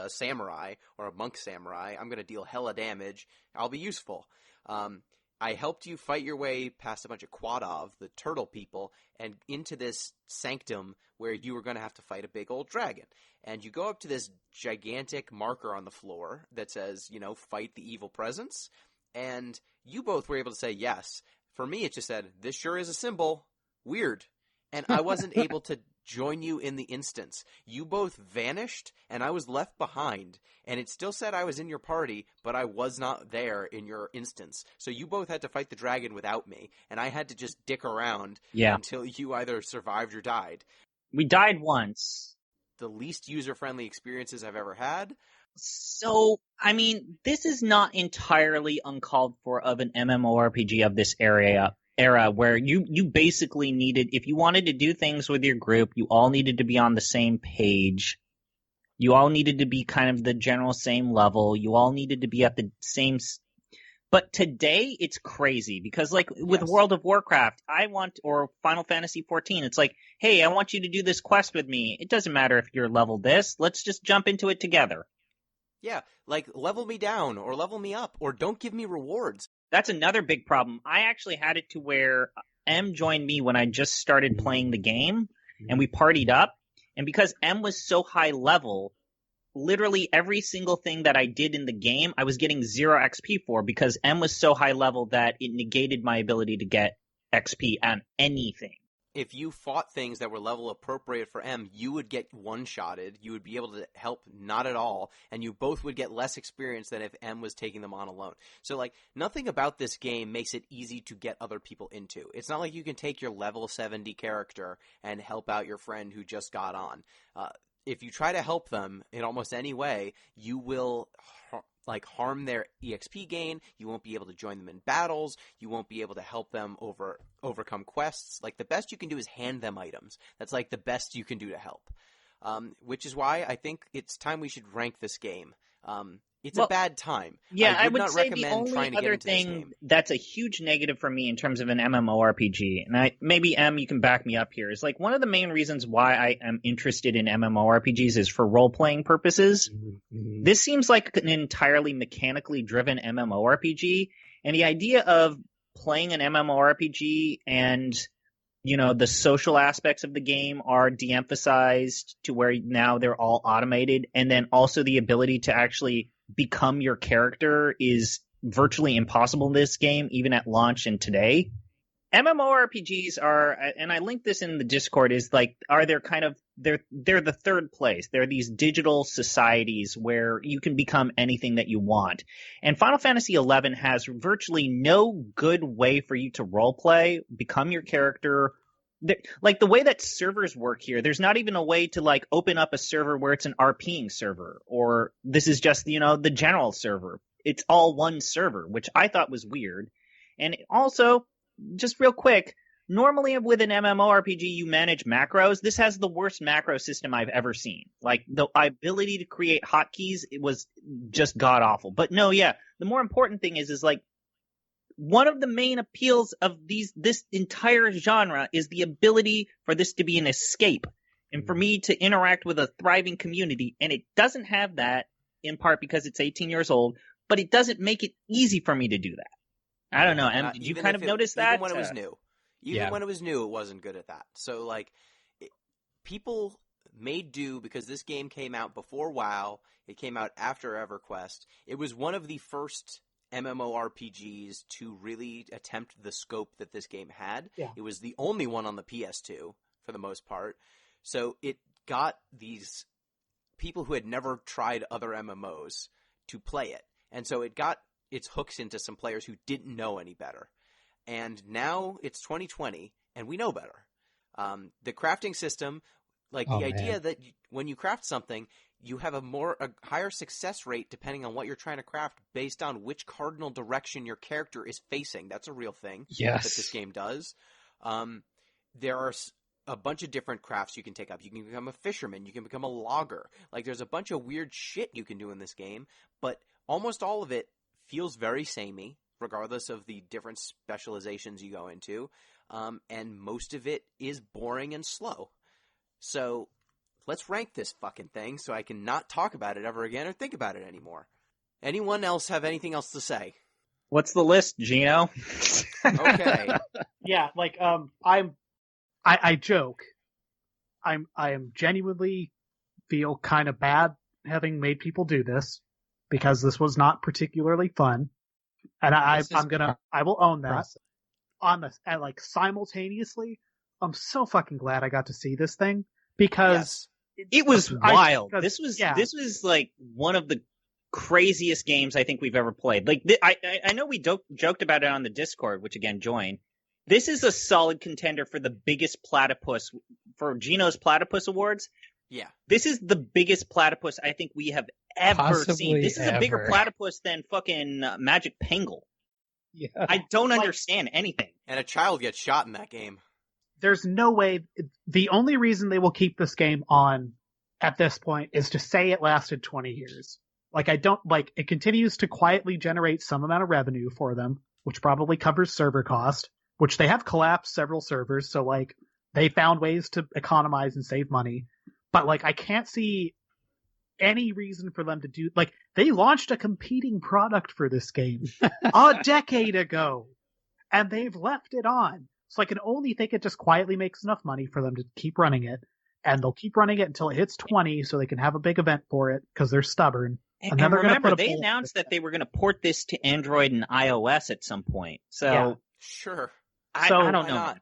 samurai or a monk samurai. I'm going to deal hella damage. I'll be useful. I helped you fight your way past a bunch of Quadov, the turtle people, and into this sanctum where you were going to have to fight a big old dragon. And you go up to this gigantic marker on the floor that says, fight the evil presence. And you both were able to say yes. For me, it just said, this sure is a symbol. Weird. And I wasn't able to join you in the instance. You both vanished, and I was left behind. And it still said I was in your party, but I was not there in your instance. So you both had to fight the dragon without me, and I had to just dick around until you either survived or died. We died once. The least user-friendly experiences I've ever had. So, I mean, this is not entirely uncalled for of an MMORPG of this era where you basically needed, if you wanted to do things with your group, you all needed to be on the same page. You all needed to be kind of the general same level. You all needed to be at the same... But today, it's crazy because, like, with World of Warcraft, or Final Fantasy XIV, it's like, hey, I want you to do this quest with me. It doesn't matter if you're level this. Let's just jump into it together. Yeah, like, level me down or level me up or don't give me rewards. That's another big problem. I actually had it to where M joined me when I just started playing the game, and we partied up. And because M was so high level, literally every single thing that I did in the game, I was getting 0 XP for because M was so high level that it negated my ability to get XP on anything. If you fought things that were level appropriate for M, you would get one-shotted, you would be able to help not at all, and you both would get less experience than if M was taking them on alone. So, like, nothing about this game makes it easy to get other people into. It's not like you can take your level 70 character and help out your friend who just got on. If you try to help them in almost any way, you will harm their EXP gain. You won't be able to join them in battles. You won't be able to help them overcome quests. Like, the best you can do is hand them items. That's like the best you can do to help. Which is why I think it's time we should rank this game. It's a bad time. Yeah, I would not say the recommend only trying to get other into this thing game. that's a huge negative for me in terms of an MMORPG, and maybe M, you can back me up here, is like one of the main reasons why I am interested in MMORPGs is for role-playing purposes. Mm-hmm. This seems like an entirely mechanically driven MMORPG, and the idea of playing an MMORPG and the social aspects of the game are de-emphasized to where now they're all automated, and then also the ability to actually become your character is virtually impossible in this game, even at launch and today. MMORPGs are, and I linked this in the Discord, they're the third place. They're these digital societies where you can become anything that you want. And Final Fantasy XI has virtually no good way for you to roleplay, become your character. Like, the way that servers work here, there's not even a way to, like, open up a server where it's an RPing server, or this is just, the general server. It's all one server, which I thought was weird. And also, just real quick, normally with an MMORPG, you manage macros. This has the worst macro system I've ever seen. Like, the ability to create hotkeys, it was just god-awful. But no, yeah, the more important thing is like, one of the main appeals of this entire genre is the ability for this to be an escape and for me to interact with a thriving community. And it doesn't have that, in part because it's 18 years old, but it doesn't make it easy for me to do that. I don't know. And did you kind of notice that? Even when it was new. When it was new, it wasn't good at that. So, like, people made do because this game came out before WoW. It came out after EverQuest. It was one of the first MMORPGs to really attempt the scope that this game had. Yeah. It was the only one on the PS2 for the most part. So it got these people who had never tried other MMOs to play it. And so it got its hooks into some players who didn't know any better. And now it's 2020, and we know better. The crafting system, the idea that when you craft something, you have a higher success rate depending on what you're trying to craft based on which cardinal direction your character is facing. That's a real thing that this game does. There are a bunch of different crafts you can take up. You can become a fisherman. You can become a logger. There's a bunch of weird shit you can do in this game, but almost all of it feels very samey, regardless of the different specializations you go into. And most of it is boring and slow. So let's rank this fucking thing so I can not talk about it ever again or think about it anymore. Anyone else have anything else to say? What's the list, Gino? Okay. Yeah, I joke. I am genuinely feel kind of bad having made people do this because this was not particularly fun, and I will own that. On this, and simultaneously, I'm so fucking glad I got to see this thing because it was wild. This was one of the craziest games I think we've ever played. I know we joked about it on the Discord, which again, join. This is a solid contender for the biggest platypus for Gino's Platypus Awards. Yeah. This is the biggest platypus I think we have ever seen. This is a bigger platypus than fucking Magic Penguin. Yeah. I don't understand anything. And a child gets shot in that game. There's no way. The only reason they will keep this game on at this point is to say it lasted 20 years. It continues to quietly generate some amount of revenue for them, which probably covers server cost. Which they have collapsed several servers, so they found ways to economize and save money. But I can't see any reason for them to do they launched a competing product for this game a decade ago, and they've left it on. So I can only think it just quietly makes enough money for them to keep running it, and they'll keep running it until it hits 20, so they can have a big event for it because they're stubborn. And remember, they announced that they were going to port this to Android and iOS at some point. So yeah, sure. I don't know.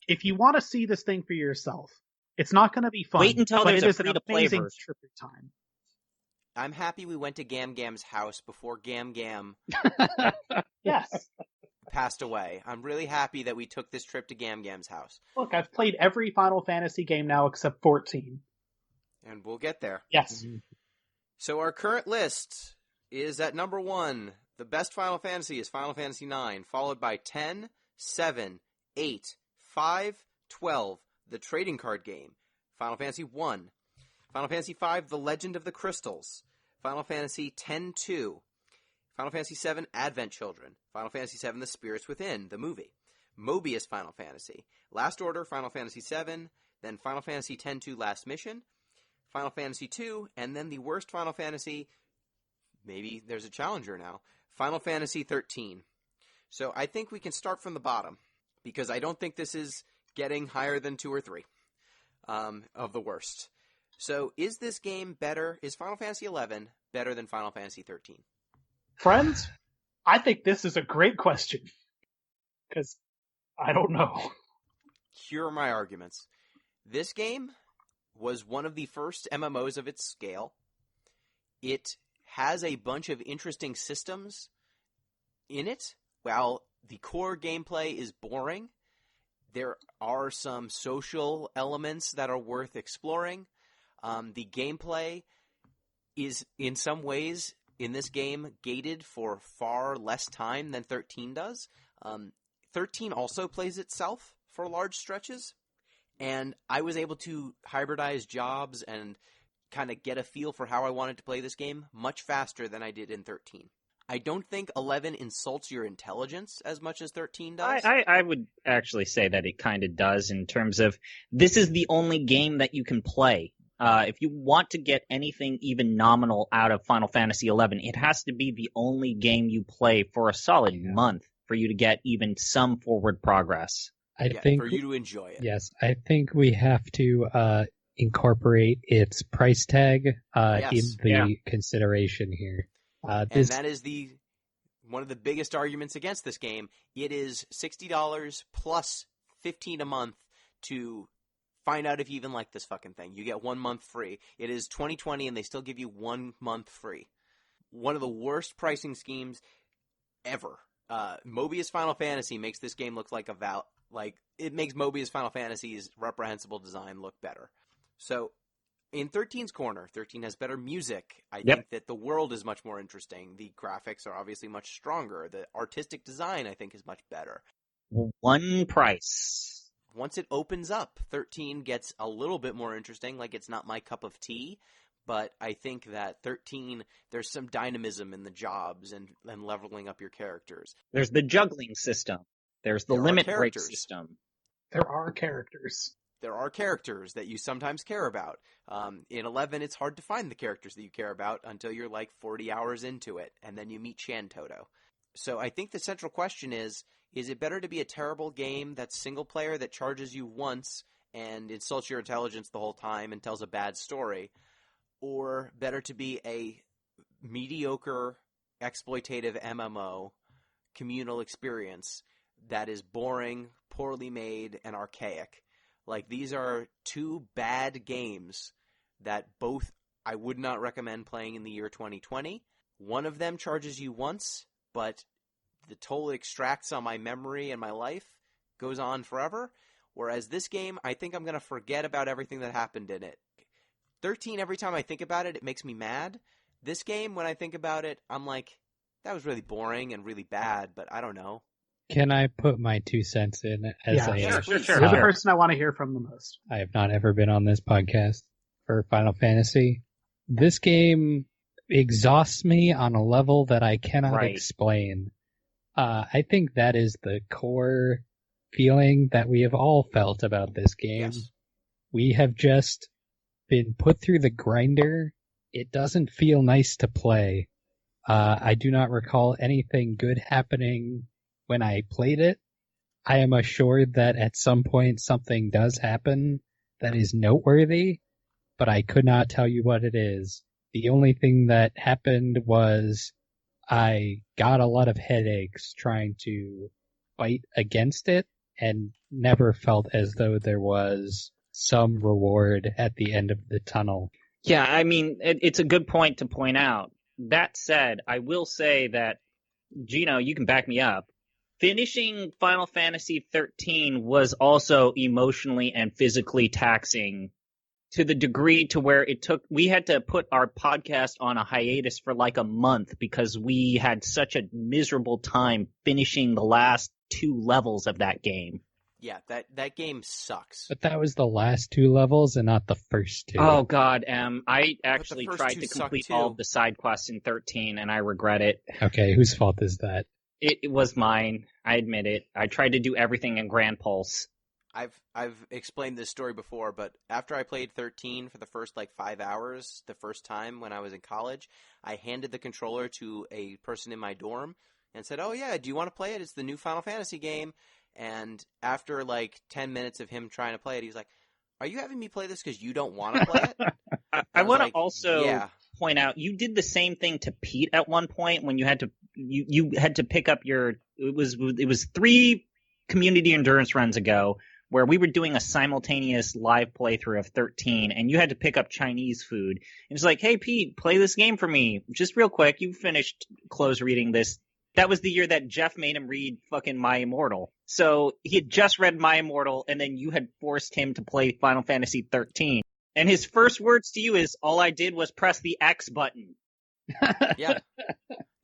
If you want to see this thing for yourself, it's not going to be fun. Wait until there's a free-to-play version. Time. I'm happy we went to Gam Gam's house before Gam Gam passed away. I'm really happy that we took this trip to Gam Gam's house. Look, I've played every Final Fantasy game now except 14. And we'll get there. Yes. So our current list is at number 1. The best Final Fantasy is Final Fantasy IX, followed by 10, 7, 8, 5, 12, the trading card game, Final Fantasy 1, Final Fantasy V, The Legend of the Crystals, Final Fantasy X-2, Final Fantasy VII, Advent Children, Final Fantasy VII, The Spirits Within, the movie, Mobius Final Fantasy, Last Order, Final Fantasy VII, then Final Fantasy X-2, Last Mission, Final Fantasy II, and then the worst Final Fantasy, maybe there's a challenger now, Final Fantasy XIII. So I think we can start from the bottom, because I don't think this is getting higher than 2 or 3 of the worst. So is this game better? Is Final Fantasy XI better than Final Fantasy XIII? Friends, I think this is a great question, because I don't know. Here are my arguments. This game was one of the first MMOs of its scale. It has a bunch of interesting systems in it. While the core gameplay is boring, there are some social elements that are worth exploring. The gameplay is, in some ways, in this game, gated for far less time than 13 does. 13 also plays itself for large stretches, and I was able to hybridize jobs and kind of get a feel for how I wanted to play this game much faster than I did in 13. I don't think 11 insults your intelligence as much as 13 does. I would actually say that it kind of does, in terms of this is the only game that you can play. If you want to get anything even nominal out of Final Fantasy XI, it has to be the only game you play for a solid month for you to get even some forward progress. I think for you to enjoy it. Yes, I think we have to incorporate its price tag in the consideration here. And that is one of the biggest arguments against this game. It is $60 plus $15 a month to find out if you even like this fucking thing. You get 1 month free. It is 2020 and they still give you 1 month free. one of the worst pricing schemes ever. Mobius Final Fantasy makes this game look like it makes Mobius Final Fantasy's reprehensible design look better. So, in 13's corner, 13 has better music. I think that the world is much more interesting. The graphics are obviously much stronger. The artistic design, I think, is much better. One price. Once it opens up, 13 gets a little bit more interesting. Like, it's not my cup of tea, but I think that 13, there's some dynamism in the jobs and leveling up your characters. There's the juggling system. There's the limit break system. There are characters. There are characters that you sometimes care about. In 11, it's hard to find the characters that you care about until you're like 40 hours into it, and then you meet Shantoto. So I think the central question is it better to be a terrible game that's single player that charges you once and insults your intelligence the whole time and tells a bad story, or better to be a mediocre exploitative MMO communal experience that is boring, poorly made, and archaic? Like, these are two bad games that both I would not recommend playing in the year 2020. One of them charges you once, but the toll it extracts on my memory and my life goes on forever. Whereas this game, I think I'm going to forget about everything that happened in it. 13, every time I think about it, it makes me mad. This game, when I think about it, I'm like, that was really boring and really bad, but I don't know. Can I put my 2 cents in as Sure. You're the person I want to hear from the most. I have not ever been on this podcast for Final Fantasy. This game exhausts me on a level that I cannot explain. I think that is the core feeling that we have all felt about this game. Yes. We have just been put through the grinder. It doesn't feel nice to play. I do not recall anything good happening when I played it. I am assured that at some point something does happen that is noteworthy, but I could not tell you what it is. The only thing that happened was I got a lot of headaches trying to fight against it and never felt as though there was some reward at the end of the tunnel. Yeah, I mean, it's a good point to point out. That said, I will say that, Gino, you can back me up. Finishing Final Fantasy XIII was also emotionally and physically taxing to the degree to where we had to put our podcast on a hiatus for like a month because we had such a miserable time finishing the last 2 levels of that game. Yeah, that game sucks. But that was the last 2 levels and not the first 2. Oh, God, I actually tried to two complete suck, all too. of the side quests in 13, and I regret it. Okay, whose fault is that? It was mine. I admit it. I tried to do everything in Grand Pulse. I've explained this story before, but after I played 13 for the first 5 hours, the first time when I was in college, I handed the controller to a person in my dorm and said, "Oh yeah, do you want to play it? It's the new Final Fantasy game." And after 10 minutes of him trying to play it, he's like, "Are you having me play this because you don't want to play it?" I want to like, also yeah. point out you did the same thing to Pete at one point when you had to you had to pick up your it was 3 community endurance runs ago where we were doing a simultaneous live playthrough of 13 and you had to pick up Chinese food. And it's like, "Hey Pete, play this game for me just real quick. You finished close reading this." That was the year that Jeff made him read fucking My Immortal. So he had just read My Immortal and then you had forced him to play Final Fantasy 13. And his first words to you is, "All I did was press the X button." Yeah.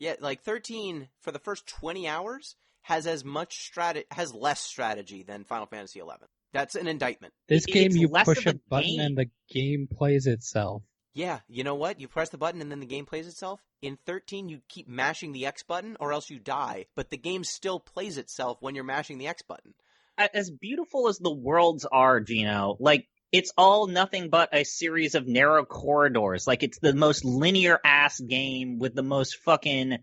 Yeah, 13 for the first 20 hours has has less strategy than Final Fantasy 11. That's an indictment. This game, It's you less push of a a button game. and the game plays itself. Yeah, you know what? You press the button and then the game plays itself. In 13, you keep mashing the X button or else you die, but the game still plays itself when you're mashing the X button. As beautiful as the worlds are, Gino, it's all nothing but a series of narrow corridors. It's the most linear ass game with the most fucking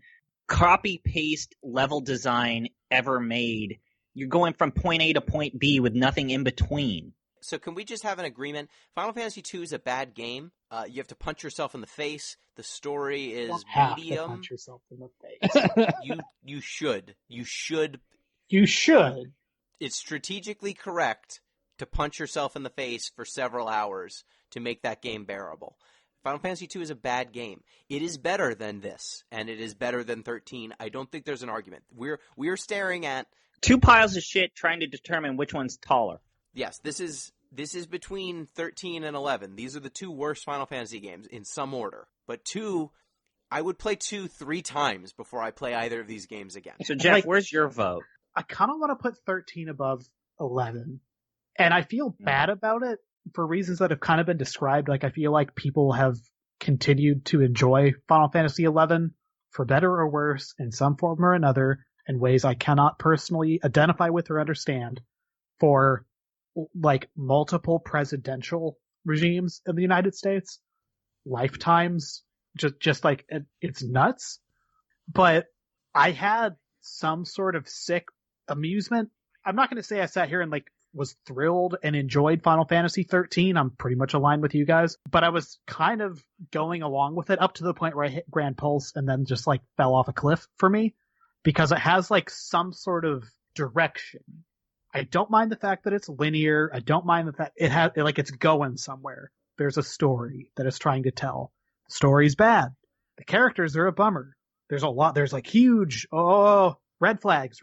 copy paste level design ever made. You're going from point A to point B with nothing in between. So can we just have an agreement? Final Fantasy II is a bad game. You have to punch yourself in the face. The story is You don't have to medium. punch yourself in the face. You should. You should. You should. It's strategically correct to punch yourself in the face for several hours to make that game bearable. Final Fantasy II is a bad game. It is better than this, and it is better than 13. I don't think there's an argument. We're staring at two piles of shit trying to determine which one's taller. Yes, this is between 13 and 11. These are the two worst Final Fantasy games in some order. But 2, I would play 2 3 times before I play either of these games again. So Jeff, where's your vote? I kind of want to put 13 above 11. And I feel bad about it for reasons that have kind of been described. Like, I feel like people have continued to enjoy Final Fantasy XI for better or worse in some form or another in ways I cannot personally identify with or understand for, like, multiple presidential regimes in the United States, lifetimes, just like, it's nuts. But I had some sort of sick amusement. I'm not going to say I sat here and, like, was thrilled and enjoyed Final Fantasy 13. I'm pretty much aligned with you guys, but I was kind of going along with it up to the point where I hit Grand Pulse and then just, like, fell off a cliff for me, because it has, like, some sort of direction. I don't mind the fact that it's linear. I don't mind the fact it's going somewhere. There's a story that it's trying to tell. The story's bad. The characters are a bummer. There's like huge, red flags.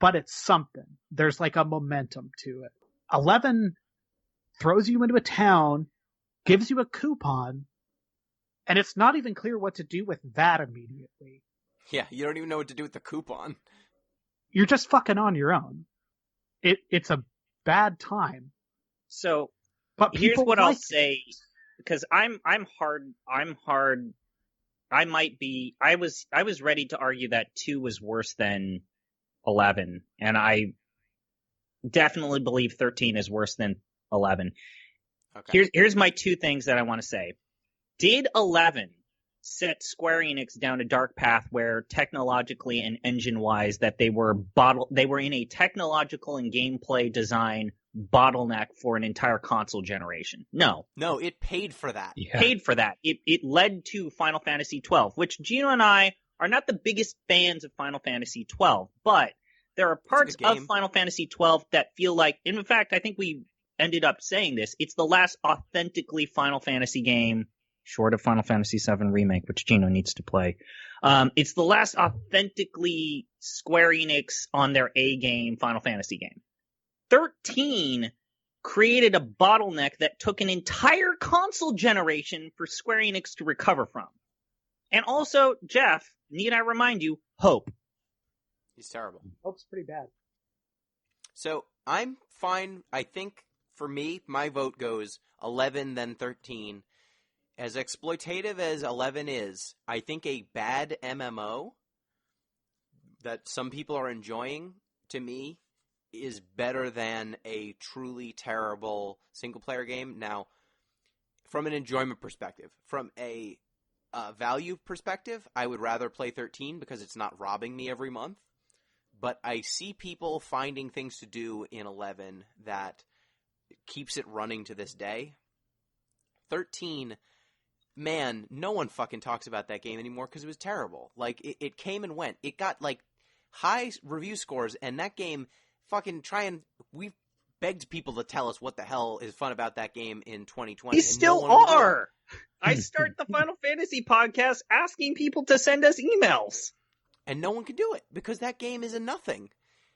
But it's something. There's like a momentum to it. 11 throws you into a town, gives you a coupon, and it's not even clear what to do with that immediately. Yeah, you don't even know what to do with the coupon. You're just fucking on your own. It's a bad time. So, but here's what like I'll say, because I'm hard. I was ready to argue that 2 was worse than 11, and I definitely believe 13 is worse than 11. Okay. Here's my 2 things that I want to say. Did 11 set Square Enix down a dark path where technologically and engine-wise that they were in a technological and gameplay design bottleneck for an entire console generation? No, it paid for that. Yeah. Paid for that. It led to Final Fantasy 12, which Gino and I are not the biggest fans of Final Fantasy 12, but there are parts of Final Fantasy 12 that feel like, in fact, I think we ended up saying this, it's the last authentically Final Fantasy game, short of Final Fantasy VII Remake, which Gino needs to play. It's the last authentically Square Enix on their A game Final Fantasy game. 13 created a bottleneck that took an entire console generation for Square Enix to recover from. And also, Jeff, need I remind you, Hope. He's terrible. Hope's pretty bad. So I'm fine. I think for me, my vote goes 11, then 13. As exploitative as 11 is, I think a bad MMO that some people are enjoying, to me, is better than a truly terrible single-player game. Now, from an enjoyment perspective, from a value perspective, I would rather play 13 because it's not robbing me every month. But I see people finding things to do in 11 that keeps it running to this day. 13, man, no one fucking talks about that game anymore because it was terrible. Like, it came and went. It got, like, high review scores, and that game we begged people to tell us what the hell is fun about that game in 2020. We still are! I start the Final Fantasy podcast asking people to send us emails. And no one can do it because that game is a nothing.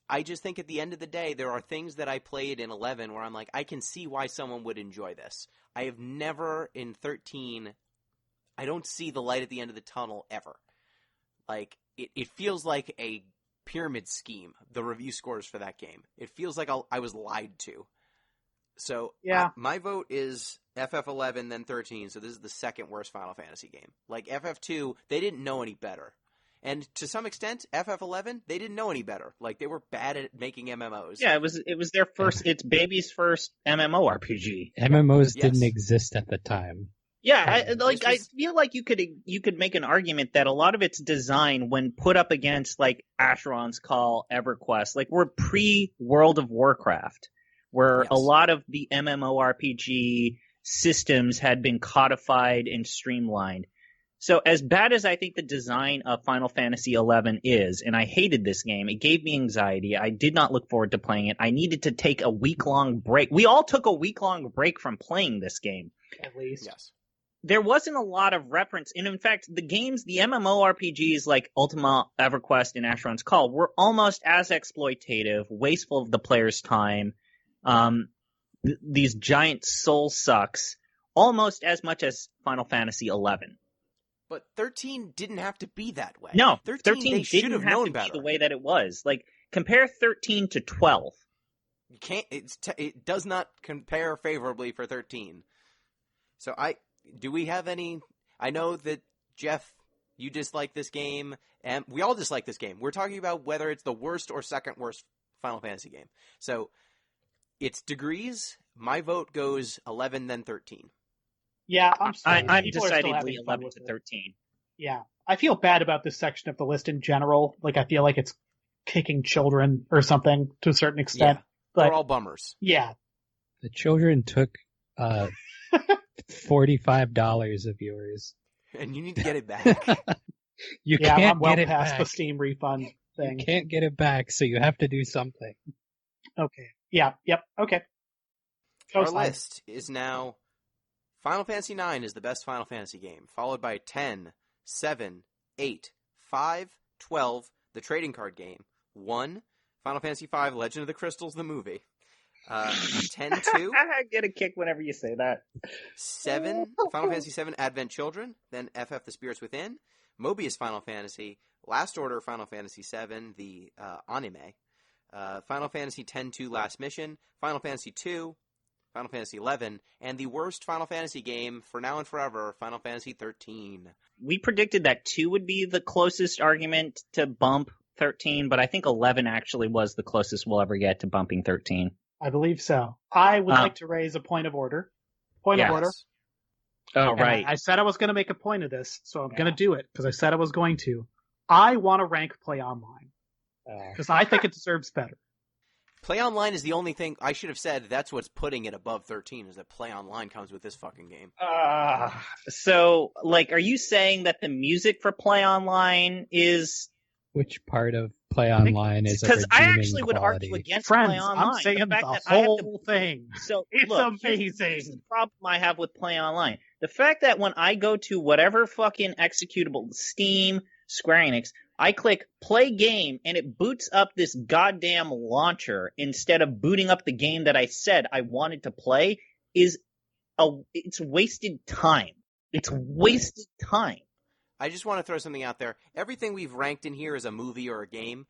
I just think at the end of the day, there are things that I played in 11 where I'm like, I can see why someone would enjoy this. I have never in 13, I don't see the light at the end of the tunnel ever. Like, it feels like a pyramid scheme, the review scores for that game. It feels like I was lied to. So yeah, my vote is FF11, then 13, so this is the second worst Final Fantasy game. Like, FF2, they didn't know any better. And to some extent, FF11, they didn't know any better. Like, they were bad at making MMOs. Yeah, it was their first, it's baby's first MMORPG. MMOs didn't exist at the time. Yeah, I feel like you could make an argument that a lot of its design, when put up against like Asheron's Call, EverQuest, like we're pre-World of Warcraft, where a lot of the MMORPG systems had been codified and streamlined. So as bad as I think the design of Final Fantasy XI is, and I hated this game, it gave me anxiety. I did not look forward to playing it. I needed to take a week-long break. We all took a week-long break from playing this game. At least. Yes. there wasn't a lot of reference. And in fact, the MMORPGs like Ultima, EverQuest, and Asheron's Call were almost as exploitative, wasteful of the player's time. These giant soul sucks, almost as much as Final Fantasy XI. But 13 didn't have to be that way. No, 13 they should didn't have known to better. be the way that it was. Like, compare 13 to 12. You can't. It does not compare favorably for 13. So do we have any? I know that Jeff, you dislike this game, and we all dislike this game. We're talking about whether it's the worst or second worst Final Fantasy game. So it's degrees. My vote goes 11, then 13. Yeah, I'm sorry. I'm People are still decidedly having fun 11 with to it. 13. Yeah, I feel bad about this section of the list in general. Like, I feel like it's kicking children or something to a certain extent. Yeah, But they're all bummers. yeah, The children took $45 of yours. And you need to get it back. You yeah, can't I'm well get it past back. the Steam refund You thing. can't get it back, so you have to do something. Okay. Yeah. Yep. Okay. Go Our slide. list is now Final Fantasy IX is the best Final Fantasy game, followed by 10, 7, 8, 5, 12, the trading card game, 1, Final Fantasy V, Legend of the Crystals, the movie, 10, 2, I get a kick whenever you say that. 7, Final Fantasy 7, Advent Children, then FF The Spirits Within, Mobius Final Fantasy, Last Order Final Fantasy 7, the anime, Final Fantasy X-2 Last Mission, Final Fantasy 2, Final Fantasy 11, and the worst Final Fantasy game for now and forever, Final Fantasy 13. We predicted that 2 would be the closest argument to bump 13, but I think 11 actually was the closest we'll ever get to bumping 13. I believe so. I would like to raise a point of order. Point of order. Oh, And right. I said I was going to make a point of this, so I'm going to do it because I said I was going to. I want to rank Play Online because I think it deserves better. Play Online is the only thing I should have said. That's what's putting it above 13 is that Play Online comes with this fucking game. So, like, are you saying that the music for Play Online is... Which part of Play Online is a Because I redeeming actually would quality? argue against Friends, Play Online. I'm saying the fact that I have to- whole thing. So, It's look, amazing. Here's the problem I have with Play Online. The fact that when I go to whatever fucking executable, Steam, Square Enix, I click play game and it boots up this goddamn launcher instead of booting up the game that I said I wanted to play it's wasted time. It's wasted time. I just want to throw something out there. Everything we've ranked in here is a movie or a game.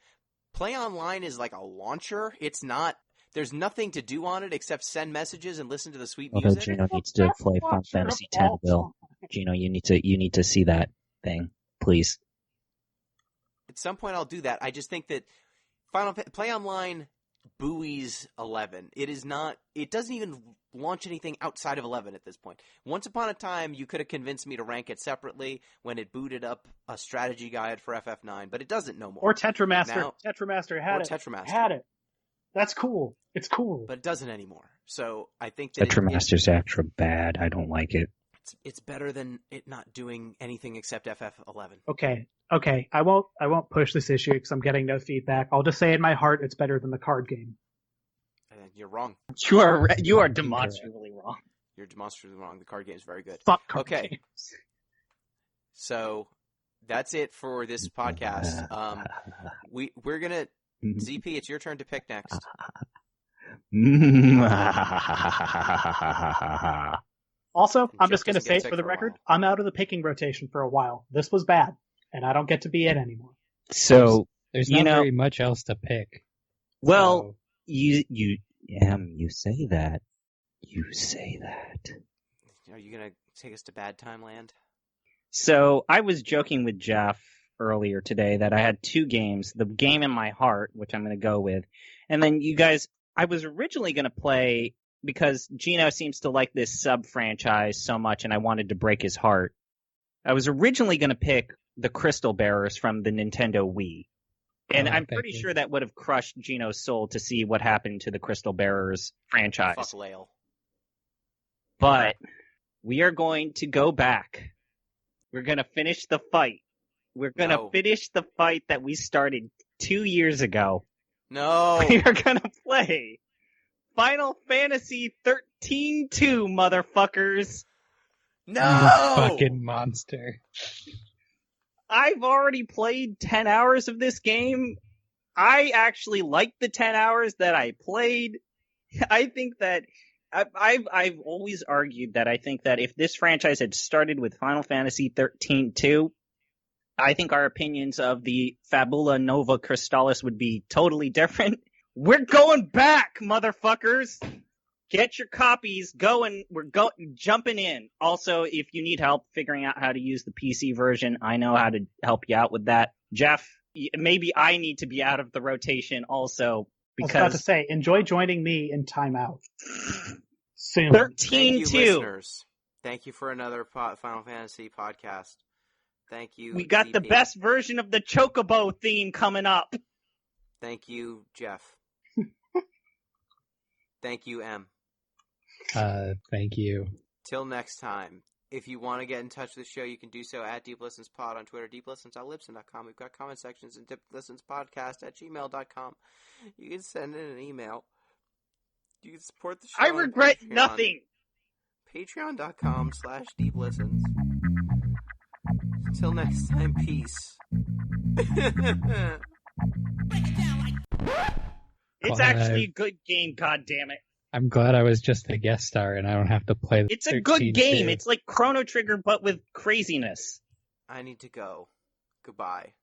Play Online is like a launcher. It's not. There's nothing to do on it except send messages and listen to the sweet Although music. Gino needs to play Final Fantasy X, Bill. Gino, you need to see that thing, please. At some point, I'll do that. I just think that Play Online buoys 11. It is not. It doesn't even launch anything outside of 11 at this point. Once upon a time, you could have convinced me to rank it separately when it booted up a strategy guide for FF9, but it doesn't no more. Or Tetramaster. Now- Tetramaster had or it. Tetramaster. Had it. That's cool. It's cool. But it doesn't anymore. So I think that Tetramaster's extra bad. I don't like it. it's better than it not doing anything except FF11. Okay. I won't push this issue because I'm getting no feedback. I'll just say in my heart it's better than the card game. You're wrong. You are demonstrably wrong. You're demonstrably wrong. The card game is very good. Fuck card Okay. games. So that's it for this podcast. We're gonna ZP. It's your turn to pick next. Also, I'm Jeff just going to doesn't say get it sick for the for a record, while. I'm out of the picking rotation for a while. This was bad, and I don't get to be it anymore. So, There's you not know, very much else to pick. well, So, you say that. You say that. Are you gonna take us to Bad Time Land? So I was joking with Jeff earlier today that I had two games, the game in my heart, which I'm going to go with, and then you guys, I was originally going to play, because Gino seems to like this sub-franchise so much and I wanted to break his heart, I was originally going to pick the Crystal Bearers from the Nintendo Wii. And I'm thank pretty you. sure that would have crushed Gino's soul to see what happened to the Crystal Bearers franchise. Fuck Lale. But we are going to go back. We're going to finish the fight. We're going to No. finish the fight that we started 2 years ago. No. We are going to play Final Fantasy 13-2, motherfuckers. No! You fucking monster. I've already played 10 hours of this game. I actually liked the 10 hours that I played. I think that I've always argued that I think that if this franchise had started with Final Fantasy 13-2, I think our opinions of the Fabula Nova Crystallis would be totally different. We're going back, motherfuckers! Get your copies going. We're jumping in. Also, if you need help figuring out how to use the PC version, I know how to help you out with that. Jeff, maybe I need to be out of the rotation also because I was about to say, enjoy joining me in timeout soon. 13-2. 13-2. Listeners. Thank you for another Final Fantasy podcast. Thank you. We got the DP. best version of the Chocobo theme coming up. Thank you, Jeff. Thank you, M. Thank you. Till next time. If you want to get in touch with the show, you can do so at DeepListensPod on Twitter, deeplistens.libsyn.com. We've got comment sections and deeplistenspodcast@gmail.com. You can send in an email. You can support the show. I on regret Patreon. nothing. Patreon.com/deeplistens. Until next time, peace. It's Well, actually a good game, goddammit. I'm glad I was just a guest star and I don't have to play the It's a good 13-2. game. It's like Chrono Trigger, but with craziness. I need to go. Goodbye.